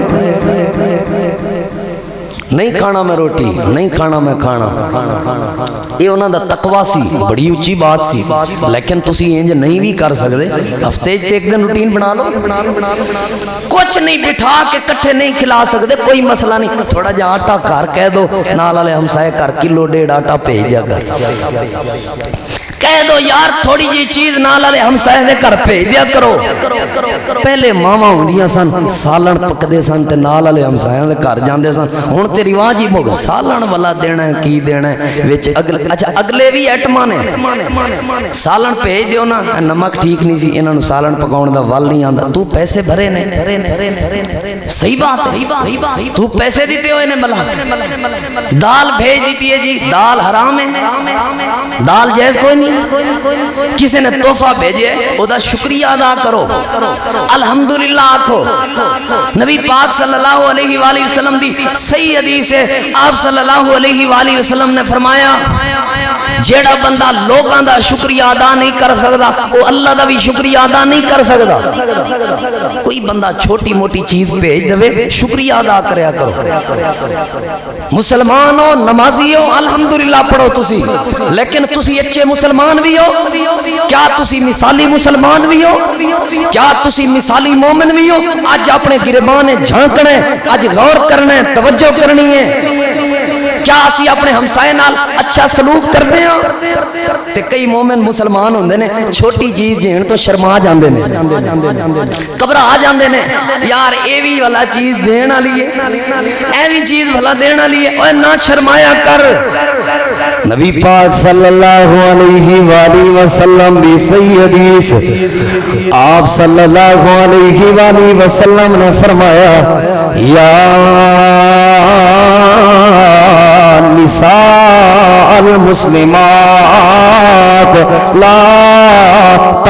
نہیں کھانا میں روٹی, نہیں کھانا میں کھانا. یہ انہاں دا تقوی سی, بڑی اونچی بات سی, لیکن تسی انج نہیں بھی کر سکتے. ہفتے تے ایک دن روٹین بنا لو, کچھ نہیں بٹھا کے کٹھے نہیں کھلا سکتے کوئی مسئلہ نہیں. تھوڑا جا آٹا گھر کہہ دو نال والے ہمسائے گھر کلو ڈیڑھ آٹا بھیج دیا کر, کہہ دو یار تھوڑی جی چیز نال والے ہمسائے دے گھر بھیج دیا کرو. پہلے ماواں ہوندیاں سن سالن پکدے سن تے نال والے ہمسایاں دے گھر جاندے سن. ہن تے رواج ہی مک سالن والا دینا ہے کی دینا ہے وچ اگلے, اچھا اگلے بھی ایٹماں نے سالن بھیج دیو نا نمک ٹھیک نہیں سی انہاں نوں سالن پکاون دا ول نہیں آندا, تو پیسے بھرے نے صحیح بات ہے تو پیسے دیتے ہوئے نے ملا دال بھیج دیتی ہے جی دال حرام ہے دال جائز کوئی نہیں. کسی نے تحفہ بھیجے او دا شکریہ ادا کرو الحمدللہ آکھو. نبی پاک صلی اللہ علیہ وآلہ وسلم دی صحیح حدیث ہے, آپ صلی اللہ علیہ وآلہ وسلم نے فرمایا جیڑا بندہ لوگاں دا شکریہ ادا نہیں کر سکتا وہ اللہ دا بھی شکریہ ادا نہیں کر سکتا. کوئی بندہ چھوٹی موٹی چیز بھیج دے شکریہ ادا کریا کرو. مسلمانوں نمازیوں الحمدللہ پڑھو تسی, لیکن تسی اچھے مسلمان بھی ہو, کیا تسی مثالی مسلمان بھی ہو, کیا تسی مثالی مومن بھی ہو. اج اپنے گربان جھانکنا ہے, اج غور کرنا ہے, توجہ کرنی ہے. کیا اسی اپنے ہمسائے نال اچھا سلوک کرتے ہیں؟ تے کئی مومن مسلمان ہوندے نے چھوٹی چیز دین تو شرما جاندے نے, گھبرا جاندے نے, یار اے وی والا چیز دین والی ہے اے وی چیز والا دین والی ہے, اوے نہ شرمایا کر. نبی پاک صلی اللہ علیہ وآلہ وسلم دی صحیح حدیث, آپ صلی اللہ علیہ وآلہ وسلم نے فرمایا یا نساء المسلمات لا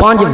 5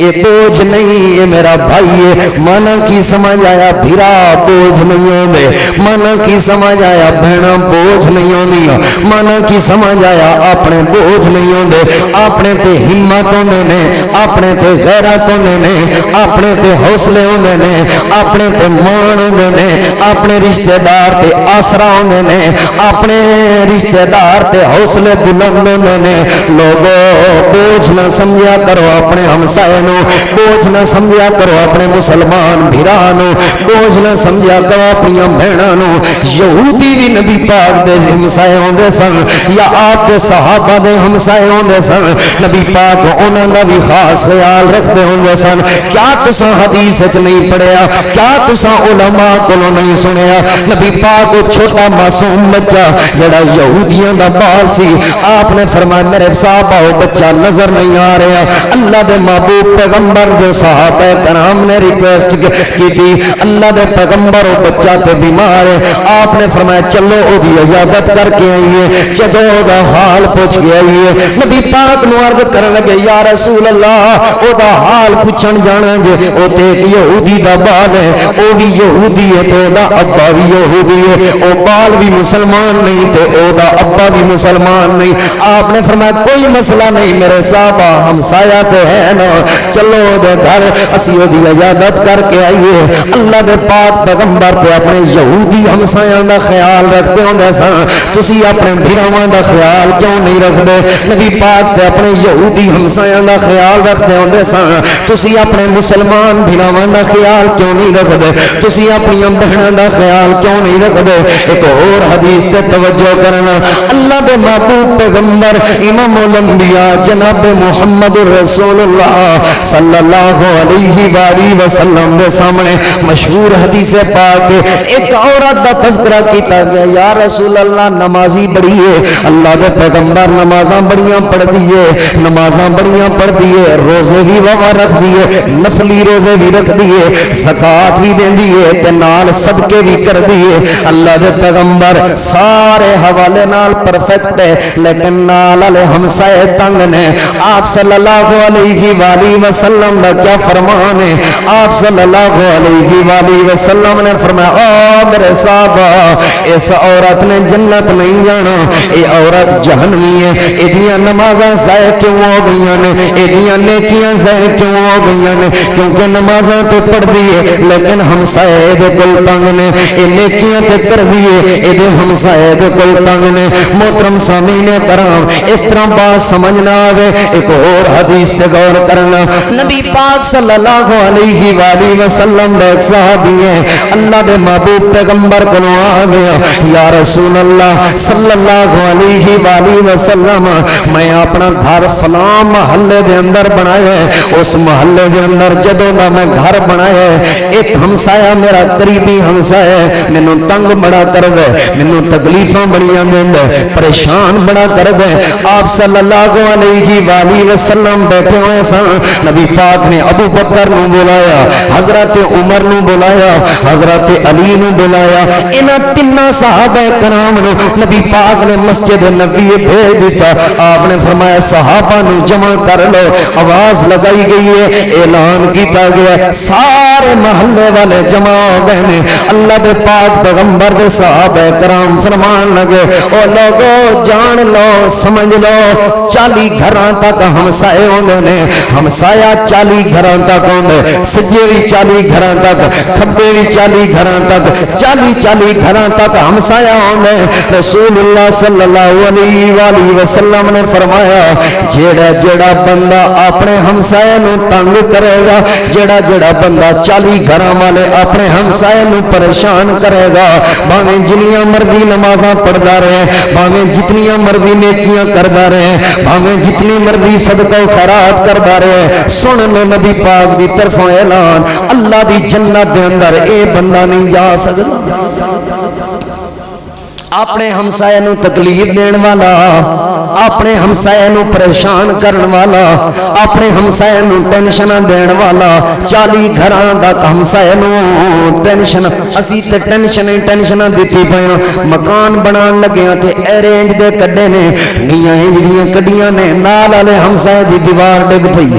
یہ بوجھ نہیں یہ میرا بھائی ہے. مانا کی سمجھ آیا بھیرا بوجھ نہیں ہوندے, مانا کی سمجھ آیا بہنا بوجھ نہیں ہوندیاں, مانا کی سمجھ آیا اپنے بوجھ نہیں ہوندے. اپنے تے ہمت ہوندے نے, اپنے تے غیرت ہوندے نے, اپنے تے حوصلے ہوندے نے, اپنے تے مان ہوندے نے, اپنے رشتہ دار تے آسرا ہوندے نے, اپنے رشتہ دار تے حوصلے بلند ہوندے نے. لوگو بوجھ نہ سمجھا کرو اپنے ہمسائے نو, بوجھ نہ سمجھا کرو اپنے مسلمان بھراں نو, بوجھ نہ سمجھا کرو اپنی بہناں نو. یہودی بھی نبی پاک دے ہمسائے ہوندے سن یا آپ کے صحابہ دے ہمسائے ہوندے سن, نبی پاک انہاں دا بھی خاص خیال رکھتے ہوندے سن. کیا تساں حدیث وچ نہیں پڑھیا, کیا تساں علماء کولوں نہیں سنیا؟ نبی پاک چھوٹا معصوم بچہ جڑا یہودیاں دا بال سی, آپ نے فرمایا میرے صحابہ وہ بچہ نظر نہیں آ رہا. اللہ دے محبوب پیغمبر دے صحابہ کرام نے ریکویسٹ کی تھی, اللہ دے پیغمبر وہ بچہ تے بیمار ہے. آپ نے فرمایا چلو او دی عیادت کر کے آئیے, جدو دا حال پوچھ کے آئیے. نبی پاک نو عرض کرن لگے یا رسول اللہ او دا حال پوچھن جانا جے, او تے ایک یہودی دا بال ہے, او بھی یہودی ہے تے او دا ابا بھی یہودی ہے, او بال بھی مسلمان نہیں تے او دا ابا بھی مسلمان نہیں. آپ نے فرمایا کوئی مسئلہ نہیں میرے صحابہ ہمسایہ تے ہے نا, چلو دے گھر اسی او دی عیادت کر کے آئیے. اللہ دے پاک پیغمبر تے اپنے یہودی ہمسایاں دا خیال رکھتے ہوندے سن, تسی اپنے بھراواں دا خیال کیوں نہیں رکھدے؟ نبی پاک تے اپنے یہودی ہمسایاں دا خیال رکھتے ہوندے سن, تسی اپنے مسلمان بھراواں دا خیال کیوں نہیں رکھدے؟ تسی اپنی بہناں دا خیال کیوں نہیں رکھدے؟ ایک اور حدیث تے توجہ کرنا, اللہ دے محبوب پیغمبر امام الانبیاء جناب محمد رسول اللہ صلی اللہ علیہ وآلہ وسلم دے سامنے مشہور حدیث پاک ایک عورت دا تذکرہ کیتا گیا. یا رسول اللہ نمازی بڑی ہے, اللہ دے پیغمبر نمازاں بڑیاں پڑھ دیئے, نمازاں بڑیاں پڑھ دیئے, روزے بھی وہاں رکھ دیئے, نفلی روزے بھی رکھ دیئے, زکاة بھی دیں دیئے, تے نال صدقے بھی کر دیئے. اللہ دے پیغمبر سارے حوالے نال پرفیکٹ ہے, لیکن نال علیہ ہمسائے تنگ نے. آپ صلی اللہ علیہ وآلہ وسلم دا کیا فرمان ہے؟ آپ صلی اللہ علیہ وآلہ وسلم نے فرمایا او میرے صحابہ اس عورت نے جنت نہیں جانا, اے عورت جہنمی ہے. ایدیاں نمازاں ضائع کیوں ہو گئیاں نے, ایدیاں نیکیاں ضائع کیوں ہو گئیاں نے؟ کیونکہ نمازاں تو پڑھ دیئے لیکن ہمسائے دے کل تنگ نے. اے نیکیاں تے کر دیئے ایدے ہمسائے دے کل تنگ نے. محترم سامعین کرام اس طرح بات سمجھنا آگے. ایک اور حدیث تے غور کرنا, نبی پاک صلی اللہ علیہ وآلہ وسلم دے ایک صحابی ہیں, اللہ دے محبوب پیغمبر کو آ گیا, یا رسول اللہ صلی اللہ علیہ وآلہ وسلم میں اپنا گھر فلاں محلے دے اندر بنایا ہے, اس محلے دے اندر جدوں دا میں گھر بنایا ہے ایک ہمسایہ میرا قریبی ہمسایہ مینوں تنگ بڑا کر دے, مینوں تکلیفاں بڑیاں دیندا, پریشان بڑا کر دے. آپ صلی اللہ علیہ وآلہ وسلم بیٹھے ہوئے سن, نبی پاک نے ابو بکر نو بلایا, حضرت عمر نو بلایا, حضرت علی نو بلایا. انہاں تیناں صحابہ کرام نو نبی پاک نے مسجد نبی بھیج دیتا. آپ نے فرمایا صحابہ نو جمع کر لو, آواز لگائی گئی ہے, اعلان کیتا گیا, سارے محلے والے جمع ہو گئے نے. اللہ دے پاک پیغمبر دے صحابہ کرام فرمان لگے او لوگو جان لو سمجھ لو 40 گھراں تک ہمسائے ہوندے نے, ہمسایا 40 گھراں تک ہوندے, سجے بھی 40 گھراں تک, کھبے بھی 40 گھراں تک, 40 گھراں تک ہمسایا ہوندے. رسول اللہ صلی اللہ علیہ وآلہ وسلم نے فرمایا جیڑا جیڑا بندہ اپنے ہمسائے نو تنگ کرے گا, جیڑا جیڑا بندہ 40 گھراں والے اپنے ہمسائے نو پریشان کرے گا, بھاویں جنیاں مرضی نمازاں پڑھدا رہے, بھاویں جتنیاں مرضی نیکیاں کردا رہے, بھاویں جتنی مرضی صدقہ و خیرات کردا رہے, سن لو نبی پاک دی طرفوں اعلان, اللہ دی جنت دے اندر اے بندہ نہیں جا سکدا. اپنے ہمسائے نو تکلیف دین والا، اپنے ہمسائے نو پریشان کرن والا، اپنے ہمسائے نو ٹینشن دین والا، 40 گھراں دا ہمسائے نو ٹینشن، اسی تے ٹینشن دتی پیاں، مکان بنان لگیاں تے ارینج دے کڈے نے، نیاں انجیاں کڈیاں نے، نال والے ہمسائے دی دیوار ڈگ پئی۔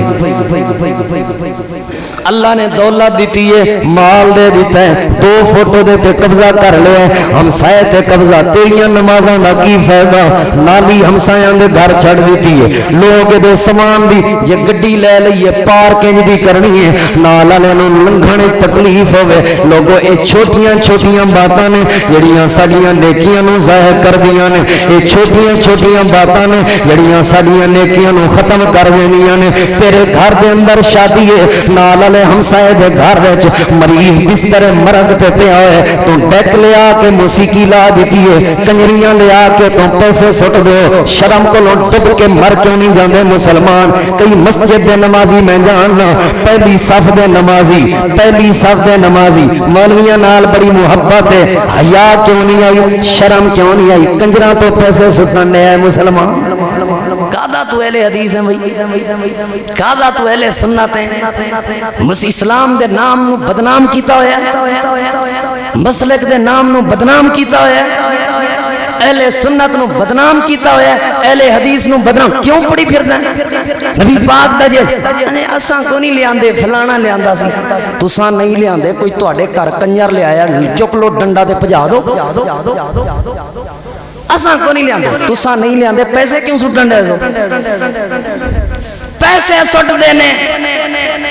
اللہ نے دولت دیتی ہے، مال دے دیتا ہے، 2 فوٹو دے تے قبضہ کر لیا ہے، ہمسائے تے قبضہ، تیریاں نمازاں دا کی فائدہ، نالی ہمسایاں دے گھر چھڑ دیتی ہے، لوگ دے سامان دی جے گڈی لے لئیے پارکنگ دی کرنی ہے، نال والے نوں لنگھنے تکلیف ہوے، لوگوں اے چھوٹیاں باتاں نے جڑیاں ساڈیاں نیکیاں نوں ضائع کر دیاں نے، اے چھوٹیاں باتاں نے جڑیاں ساڈیاں نیکیاں نوں ختم کر دیندیاں نے۔ تیرے گھر دے اندر شادی ہے، نال ہمسائے دے گھر وچ مریض بستر مرگ تے پیا ہے، تو ڈیک لیا کے موسیقی لا دیتی ہے، کنجریاں لیا کے تو پیسے سٹ دو، شرم کو ڈب کے مر کیوں نہیں جاندے مسلمان؟ کئی مسجد دے نمازی میں جاننا، پہلی صف دے نمازی مولویاں نال بڑی محبت ہے، حیا کیوں نہیں آئی، شرم کیوں نہیں آئی، کنجراں تو پیسے سٹن دے مسلمان۔ کادا تو اہل حدیث ہیں بھائی، کادا تو اہل سنت ہیں، اسلام دے نام نو بدنام کیتا ہویا، مسلک دے نام نو بدنام کیتا ہویا، اہل سنت نو بدنام کیتا ہویا، اہل حدیث نو بدنام کیوں پڑی پھردا نبی پاک دا جے اساں کو نہیں لیاندے، فلانا لیاندا سی، تساں نہیں لیاندے، کوئی تواڈے گھر کنجر لے آیا، چک لو ڈنڈا تے بھجا دو، اساں کو نہیں لیاندے، تساں نہیں لیاندے، پیسے کیوں سٹن دے سو؟ پیسے سٹ دینے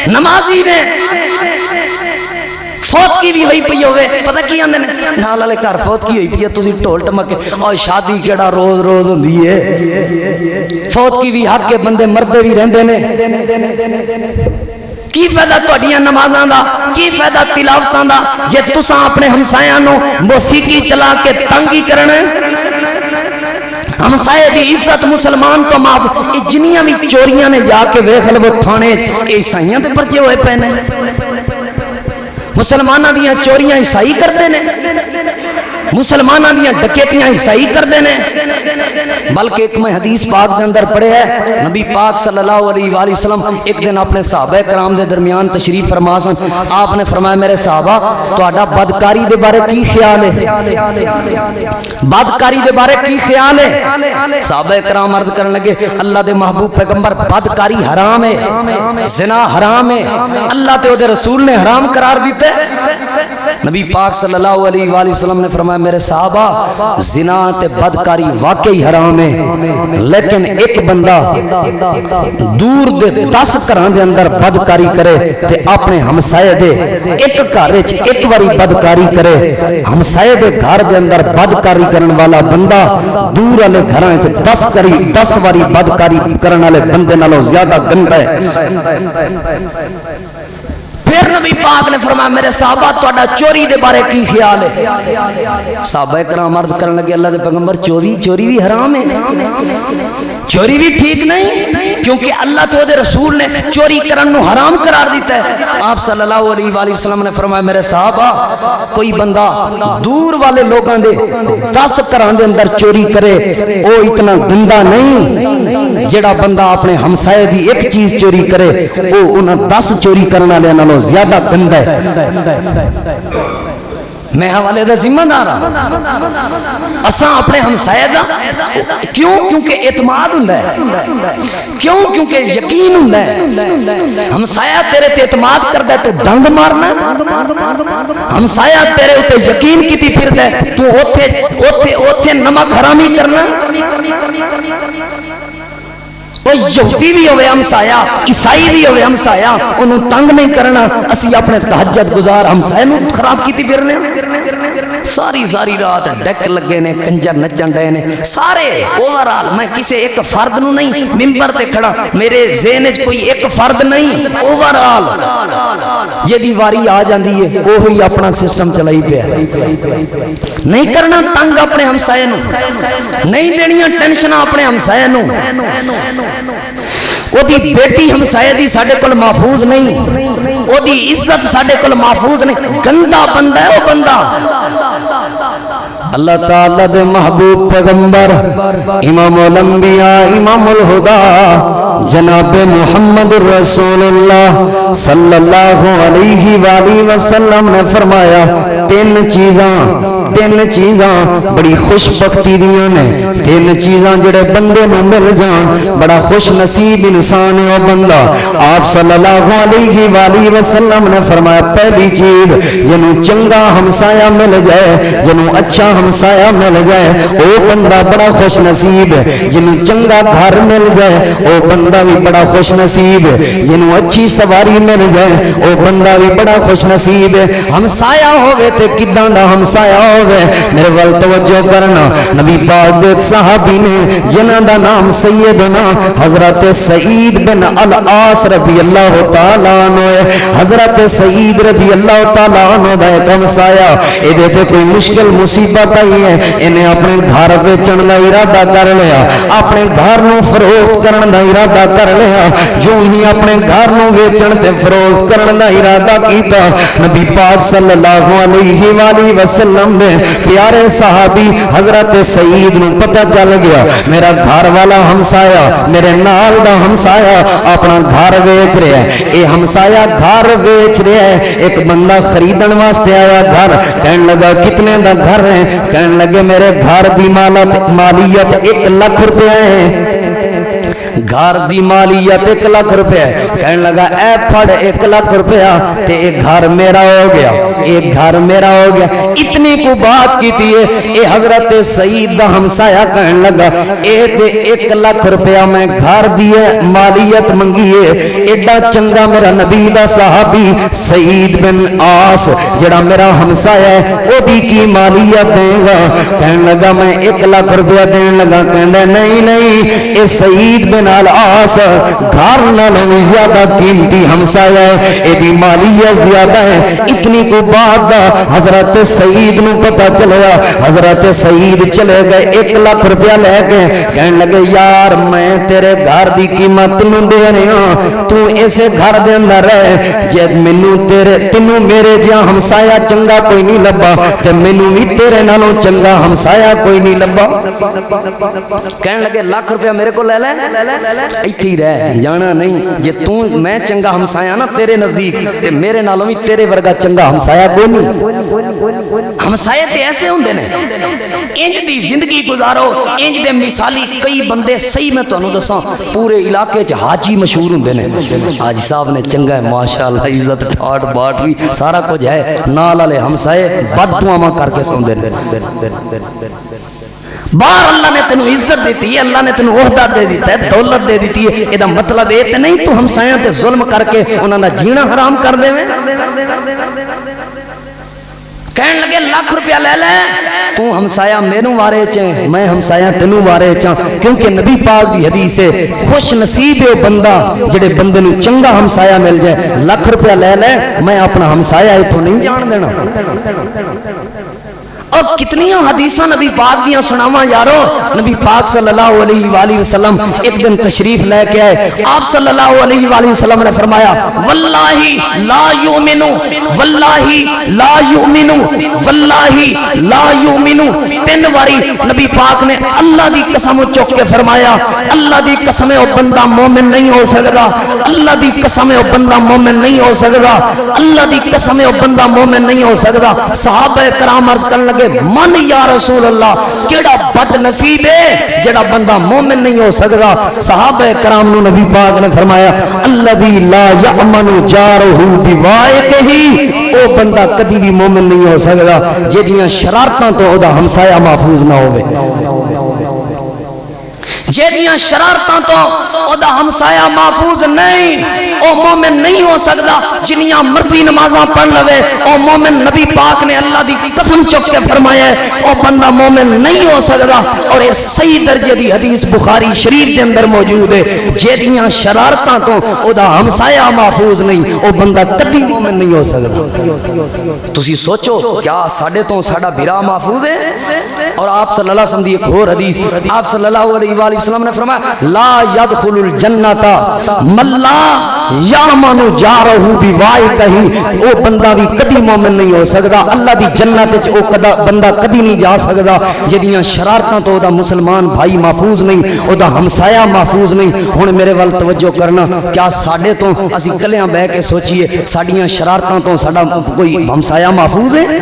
نمازی نے، فوت کی بھی ہوئی پئی ہوئے، پتہ کی آندے نے نال والے گھر فوت کی ہوئی پئی ہے، تسی ڈھول ٹمکے اور شادی کیڑا روز ہوندی ہے، فوت کی بھی حق کے بندے مردے بھی رہندے نے، کی فائدہ تہاڈیاں نمازاں دا، کی فائدہ تلاوتاں دا، جے تساں اپنے ہمسایاں نو موسیقی چلا کے تنگ ہی کرنا ہے۔ ہمسائے دی عزت مسلمان تو معاف، جنیاں بھی چوریاں نے جا کے ویکھ لو تھانے عیسائیاں دے پرچے ہوئے پے نے، مسلماناں دیاں چوریاں عیسائی کردے نے، مسلماناں دیاں ڈکیتیاں عیسائی کردے نے، بلکہ ایک میں حدیث پاک دے اندر پڑھے ہے، نبی پاک صلی اللہ علیہ وآلہ وسلم ایک دن اپنے صحابہ کرام دے درمیان تشریف فرما سن، آپ نے فرمایا میرے صحابہ تہاڈا بدکاری دے بارے کی خیال ہے؟ بدکاری دے بارے کی خیال ہے؟ صحابہ کرام عرض کرنے لگے اللہ دے محبوب پیغمبر بدکاری حرام ہے، زنا حرام ہے، اللہ تے او دے رسول نے حرام قرار دیتے۔ نبی پاک صلی اللہ علیہ وآلہ وسلم نے فرمایا میرے صحابہ زنا تے بدکاری واقعی حرام ہے، لیکن ایک بندہ دور دے 10 گھراں دے اندر بدکاری کرے تے اپنے ہمسائے دے ایک گھر وچ ایک واری بدکاری کرے، ہمسائے دے گھر دے اندر بدکاری کرن والا بندہ دور والے گھراں وچ 10 واری بدکاری کرن والے بندے نالوں زیادہ گندا ہے۔ پھر نبی پاک نے فرمایا میرے صحابہ تہاڈا چوری دے بارے کی خیال ہے؟ صحابہ کرام عرض کرنے لگے اللہ دے پیغمبر چوری بھی حرام ہے، چوری بھی ٹھیک نہیں، کیونکہ اللہ تو دے رسول نے چوری کرن نو حرام قرار دیتا ہے۔ آپ صلی اللہ علیہ وآلہ وسلم نے فرمایا میرے صحابہ کوئی بندہ دور والے لوگاں دے 10 گھراں دے اندر چوری کرے او اتنا گندا نہیں جڑا بندہ اپنے ہمسائے دی ایک چیز چوری کرے او انہاں 10 چوری کرن والے نالوں زیادہ گندا ہے۔ میں حوالے دا ذمہ دار ہاں، اساں اپنے ہمسائے دا کیونکہ اعتماد ہوندا ہے، کیونکہ یقین ہوندا ہے، ہمسایہ تیرے تے اعتماد کردا ہے تو ڈنگ مارنا، ہمسایہ تیرے اوتے یقین کیتی پھردا ہے تو اوتھے نمک حرامی کرنا، یہودی بھی ہوئے ہمسایا، عیسائی بھی ہوئے ہمسایا، انہوں تنگ نہیں کرنا، اسی اپنے تہجد گزار ہمسائے نوں خراب کیتی پھرنے، ساری رات ڈیک لگے نے، کنجر نچن ڈے نے، سارے اوورال، میں کسی ایک فرد نو نہیں ممبر تے کھڑا، میرے ذہن وچ کوئی ایک فرد نہیں، اوورال جدی واری آ جاندی ہے وہی اپنا سسٹم چلائی پیا، نہیں کرنا تنگ اپنے ہمسائے نوں، نہیں دینیاں ٹینشناں اپنے ہمسائے نوں، او دی بیٹی ہمسائے دی ساڈے کول محفوظ نہیں، او دی عزت ساڈے کول محفوظ نہیں، گندا بندہ ہے او بندہ، اللہ تعالی دے محبوب پیغمبر امام الانبیاء امام الہدا جناب محمد رسول اللہ صلی اللہ علیہ وآلہ وسلم نے فرمایا تین چیزاں بڑی خوش بختی دیاں نے، تین چیزاں جڑے بندے نو مل جان بڑا خوش نصیب انسان ہے وہ بندہ۔ آپ صلی اللہ علیہ وآلہ وسلم نے فرمایا پہلی چیز جنوں چنگا ہمسایہ مل جائے، جنوں اچھا ہمسایہ مل جائے وہ بندہ بڑا خوش نصیب ہے، جنوں چنگا گھر مل جائے وہ بندہ بھی بڑا خوش نصیب ہے، جنوں اچھی سواری مل جائے وہ بندہ بھی بڑا خوش نصیب ہے۔ ہمسایہ ہوئے تے کداں دا ہمسایہ ہوئے، میرے وال توجہ کرنا، نبی پاک دے صحابی نے جنہاں دا نام سیدنا حضرت سعید بن العاص رضی اللہ تعالیٰ عنہ ہے، حضرت سعید رضی اللہ تعالیٰ عنہ دا ایک ہمسایہ ایدے تے کوئی مشکل مصیبت آئی ہے، انہیں اپنے گھر بیچن دا ارادہ کر لیا، اپنے گھر نو فروخت کرن دا ارادہ کر لیا، جو ہی اپنے گھر نو بیچن تے فروخت کرن دا ارادہ کیتا، نبی پاک صلی اللہ علیہ وآلہ وسلم نے پیارے صحابی حضرت سعید نو پتہ چل گیا میرا گھر والا ہمسایہ میرے نال دا ہمسایہ اپنا گھر بیچ رہا ہے، اے ہمسایہ گھر بیچ رہا ہے۔ ایک بندہ خریدن واسطے آیا گھر، کہنے لگا کتنے دا گھر ہے؟ کہنے لگے میرے گھر دی مالیت 1 لاکھ روپے ہے، گھر دی مالیت 1 لاکھ روپے۔ کہنے لگا اے پھڑ 1 لاکھ روپیہ تے ایک گھر میرا ہو گیا، ایک گھر میرا ہو گیا۔ اتنی کو بات کی تھی اے حضرت سعید دا ہمسایہ کہنے لگا اے تے 1 لاکھ روپیہ میں گھر دیے مالیت منگیے، ایڈا چنگا میرا نبی دا صحابی سعید بن عاص جڑا میرا ہمسایہ ہے او دی کی مالیت دے گا؟ کہنے لگا میں 1 لاکھ روپیہ دین لگا، کہنے نہیں اے سعید بن العاص گھر نالوں زیادہ قیمتی ہمسایہ ہے، اے دی مالیت زیادہ ہے۔ اتنی کو بعد حضرت سعید نو پتہ چلیا، حضرت سعید چلے گئے 1 لاکھ روپیہ لے گئے، کہنے لگے یار میں تیرے گھر دی قیمت تینوں دے رہا ہوں، تو ایسے گھر دے اندر رہ، جے مینوں تینوں میرے جہاں ہمسایہ چنگا کوئی نہیں لبا تے مینوں بھی تیرے نالوں چنگا ہمسایہ کوئی نہیں لبا۔ کہنے لگے 1 لاکھ روپیہ میرے کو لے لے، ایتھے ہی رہ جانا نہیں، جے تو میں چنگا ہمسایہ نا تیرے نزدیک تے میرے نالوں بھی تیرے ورگا چنگا ہمسایہ کوئی نہیں۔ ہمسایہ تے ایسے ہوندے نے، انج دی زندگی گزارو، انج دے مثالی کئی بندے صحیح میں تانوں دساں پورے علاقے چ حاجی مشہور ہوندے نے، حاجی صاحب نے چنگا ہے ماشاءاللہ، عزت ٹھاٹ باٹ بھی سارا کچھ ہے، نال والے ہمسائے بد دعاواں کر کے سوندے نے۔ باہر اللہ نے تینوں عزت دیتی ہے، اللہ نے تینوں عہدہ دے دیتا ہے، دولت دے دیتی ہے، یہ مطلب یہ تے نہیں تو ہمسایاں تے ظلم کر کے انہاں دا جینا حرام کر دے میں۔ کہنے لگے 1 لاکھ روپیہ لے لے، تو ہمسایہ میروں وارے چیں، میں ہمسایہ تینوں وارے چاں، کیونکہ نبی پاک دی حدیث ہے خوش نصیب ہے بندہ جڑے بندے نو چنگا ہمسایہ مل جائے۔ 1 لاکھ روپیہ لے لے، میں اپنا ہمسایہ ایتھوں نہیں جان دینا۔ اور کتنی حدیثاں نبی پاک دیاں سناواں یارو۔ نبی پاک صلی اللہ علیہ وآلہ وسلم ایک دن تشریف لے کے آئے، آپ صلی اللہ علیہ وآلہ وسلم نے فرمایا واللہ لا یؤمنو، واللہ لا یؤمنو، واللہ لا یؤمنو، 3 باری نبی پاک نے اللہ دی قسم چک کے فرمایا، اللہ دی قسم ہے وہ بندہ مومن نہیں ہو سکتا، اللہ دی قسم ہے وہ بندہ مومن نہیں ہو سکتا، اللہ دی قسم ہے وہ بندہ مومن نہیں ہو سکتا۔ صحابہ کرام عرض کرنے لگے من یا رسول اللہ، کیڑا بد نصیب ہے جڑا بندہ مومن نہیں ہو سکتا؟ صحابہ کرام نو نبی پاک نے فرمایا الذی لا یأمن جارہ بوائقہ، او بندہ کبھی بھی مومن نہیں ہو سکتا جہدیاں شرارتاں تو او دا ہمسایہ محفوظ نہ ہوئے، جہدیاں شرارتاں تو او دا ہمسایہ محفوظ نہیں، او مومن نہیں ہو سکتا۔ جنیاں مرضی نمازاں پڑھ لوے او مومن، نبی پاک نے اللہ دی قسم چک کے فرمایا ہے او بندہ مومن نہیں ہو سکتا۔ اور یہ صحیح درجے دی حدیث بخاری شریف دے اندر موجود ہے، جہدیاں شرارتاں تو او دا ہمسایہ محفوظ نہیں، او بندہ کبھی مومن نہیں ہو سکتا۔ تسی سوچو کیا ساڈے تو ساڈا بھرا محفوظ ہے؟ اور آپ صلی اللہ علیہ وسلم دی ایک اور حدیث، آپ صلی اللہ علیہ وسلم نے فرمایا لا يدخل الجنت من لا یا مانو جا رہو بھی وائی کہی او بندہ بھی کدی مومن نہیں ہو سکتا اللہ دی جنت وچ او بندہ کدی نہیں جا سکتا جدیاں شرارتاں تو دا مسلمان بھائی محفوظ نہیں او دا ہمسایہ محفوظ نہیں ہن میرے ول توجہ کرنا کیا ساڈے تو اسی کلیاں بہ کے سوچئے ساڈیاں شرارتاں تو ساڈا کوئی ہمسایہ محفوظ ہے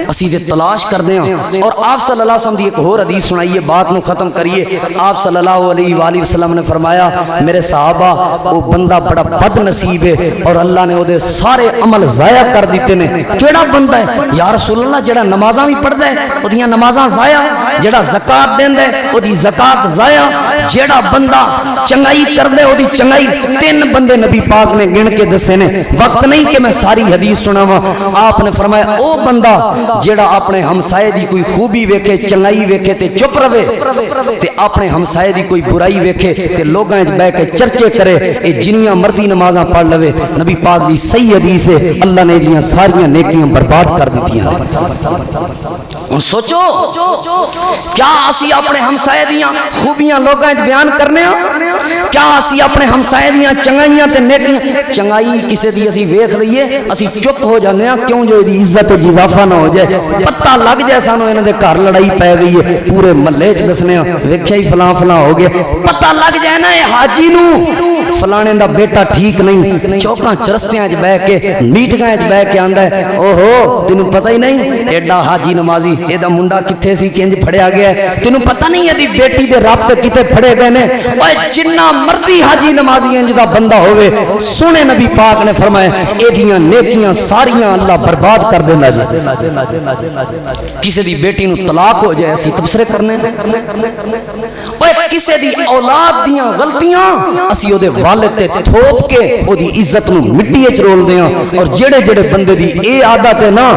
اسی تے تلاش کردے ہاں اور آپ صلی اللہ علیہ وسلم دی ایک اور حدیث سنائیے بات نو ختم کریے آپ صلی اللہ علیہ وآلہ وسلم نے فرمایا میرے صحابہ وہ بندہ بڑا بد نصیب ہے اور اللہ نے وہ دے سارے عمل ضائع کر دیتے نے کیڑا بندہ ہے یا رسول اللہ جڑا نمازاں بھی پڑھدا ہے او دیاں نمازاں ضائع جڑا زکات دیندا ہے او دی زکات ضائع جڑا بندہ چنگائی کردے او دی چنگائی تین بندے نبی پاک نے گن کے دسے نے وقت نہیں کہ میں ساری حدیث سناواں آپ نے فرمایا او بندہ جڑا اپنے ہمسائے دی کوئی خوبی ویکھے چنگائی ویکھے تے چپ رہے تے اپنے ہمسائے دی کوئی برائی ویکھے تے لوگاں وچ بیٹھ کے چرچے کرے اے جنیاں مردی نمازاں پڑھ لوے نبی پاک دی صحیح حدیث ہے اللہ نے دیاں ساریاں نیکیاں برباد کر دتیاں اور سوچو کیا اسی اپنے ہمسائے دیاں خوبیاں لوگاں وچ بیان کرنے ہاں کیا اسی اپنے ہمسائے دیاں چنگائیاں تے نیکیاں چنگائی کسے دی اسی ویکھ لئیے اسی چپ ہو جانے ہاں کیوں جو دی عزت وچ اضافہ نہ ہو جائے پتہ لگ جائے سانو انہاں دے گھر لڑائی پے گئی ہے پورے محلے وچ دسنے ہاں ویکھیا ہی فلاں فلاں ہو گیا پتہ لگ جائے نا اے حاجی نو فلانے دا بیٹا ٹھیک نہیں چوکاں چرستیاں وچ بیٹھ کے میٹنگاں وچ بیٹھ کے آندا ہے اوہو تینوں پتہ ہی نہیں ایڈا حاجی نمازی اے دا منڈا کتھے سی کنج پھڑیا گیا ہے تینوں پتہ نہیں ہے دی بیٹی دے رب تے کتے پھڑے گئے نے اوے جنہ مرضی حاجی نمازی انج دا بندہ ہوے سونے نبی پاک نے فرمایا اے دیاں نیکیاں ساریاں اللہ برباد کر دیندا جی کسے دی بیٹی نو طلاق ہو جائے اسی تبصرے کرنے اوے کسے دی اولاد دیاں غلطیاں اسی او دے والد تے تھوپ کے او دی عزت نو مٹی وچ رول دیاں اور جڑے جڑے بندے دی اے عادت ہے نا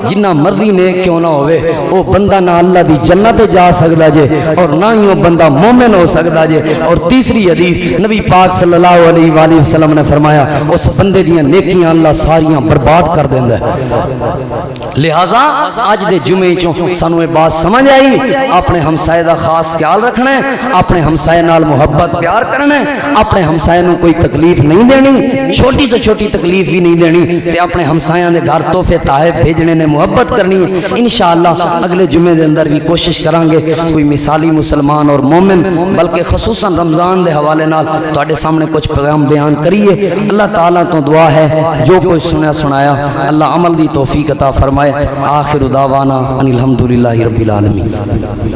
جنہ مرضی نیک کیوں نہ ہوئے او بندہ نہ اللہ دی جنت جا سکدا جے اور نہ ہی او بندہ مومن ہو سکدا جے اور تیسری حدیث نبی پاک صلی اللہ علیہ وآلہ وسلم نے فرمایا اس بندے دیاں نیکیاں اللہ ساریاں برباد کر دیندا ہے لہذا آج دے جمعے چوں سانو یہ بات سمجھ آئی اپنے ہمسائے دا خاص خیال رکھنا ہے اپنے ہمسائے نال محبت پیار کرنا ہے اپنے ہمسائے نو کوئی تکلیف نہیں دینی چھوٹی تو چھوٹی تکلیف بھی نہیں دینی تے اپنے ہمسایاں دے گھر تحفے تحائف بھیجنے نے محبت کرنی ہے انشاءاللہ اگلے جمعے دے اندر بھی کوشش کریں گے کوئی مثالی مسلمان اور مومن بلکہ خصوصاً رمضان دے حوالے نال تواڈے سامنے کچھ پیغام بیان کریے اللہ تعالیٰ تو دعا ہے جو کچھ سنایا اللہ عمل دی توفیق عطا فرمائے آخر دعوانا ان الحمدللہ رب العالمین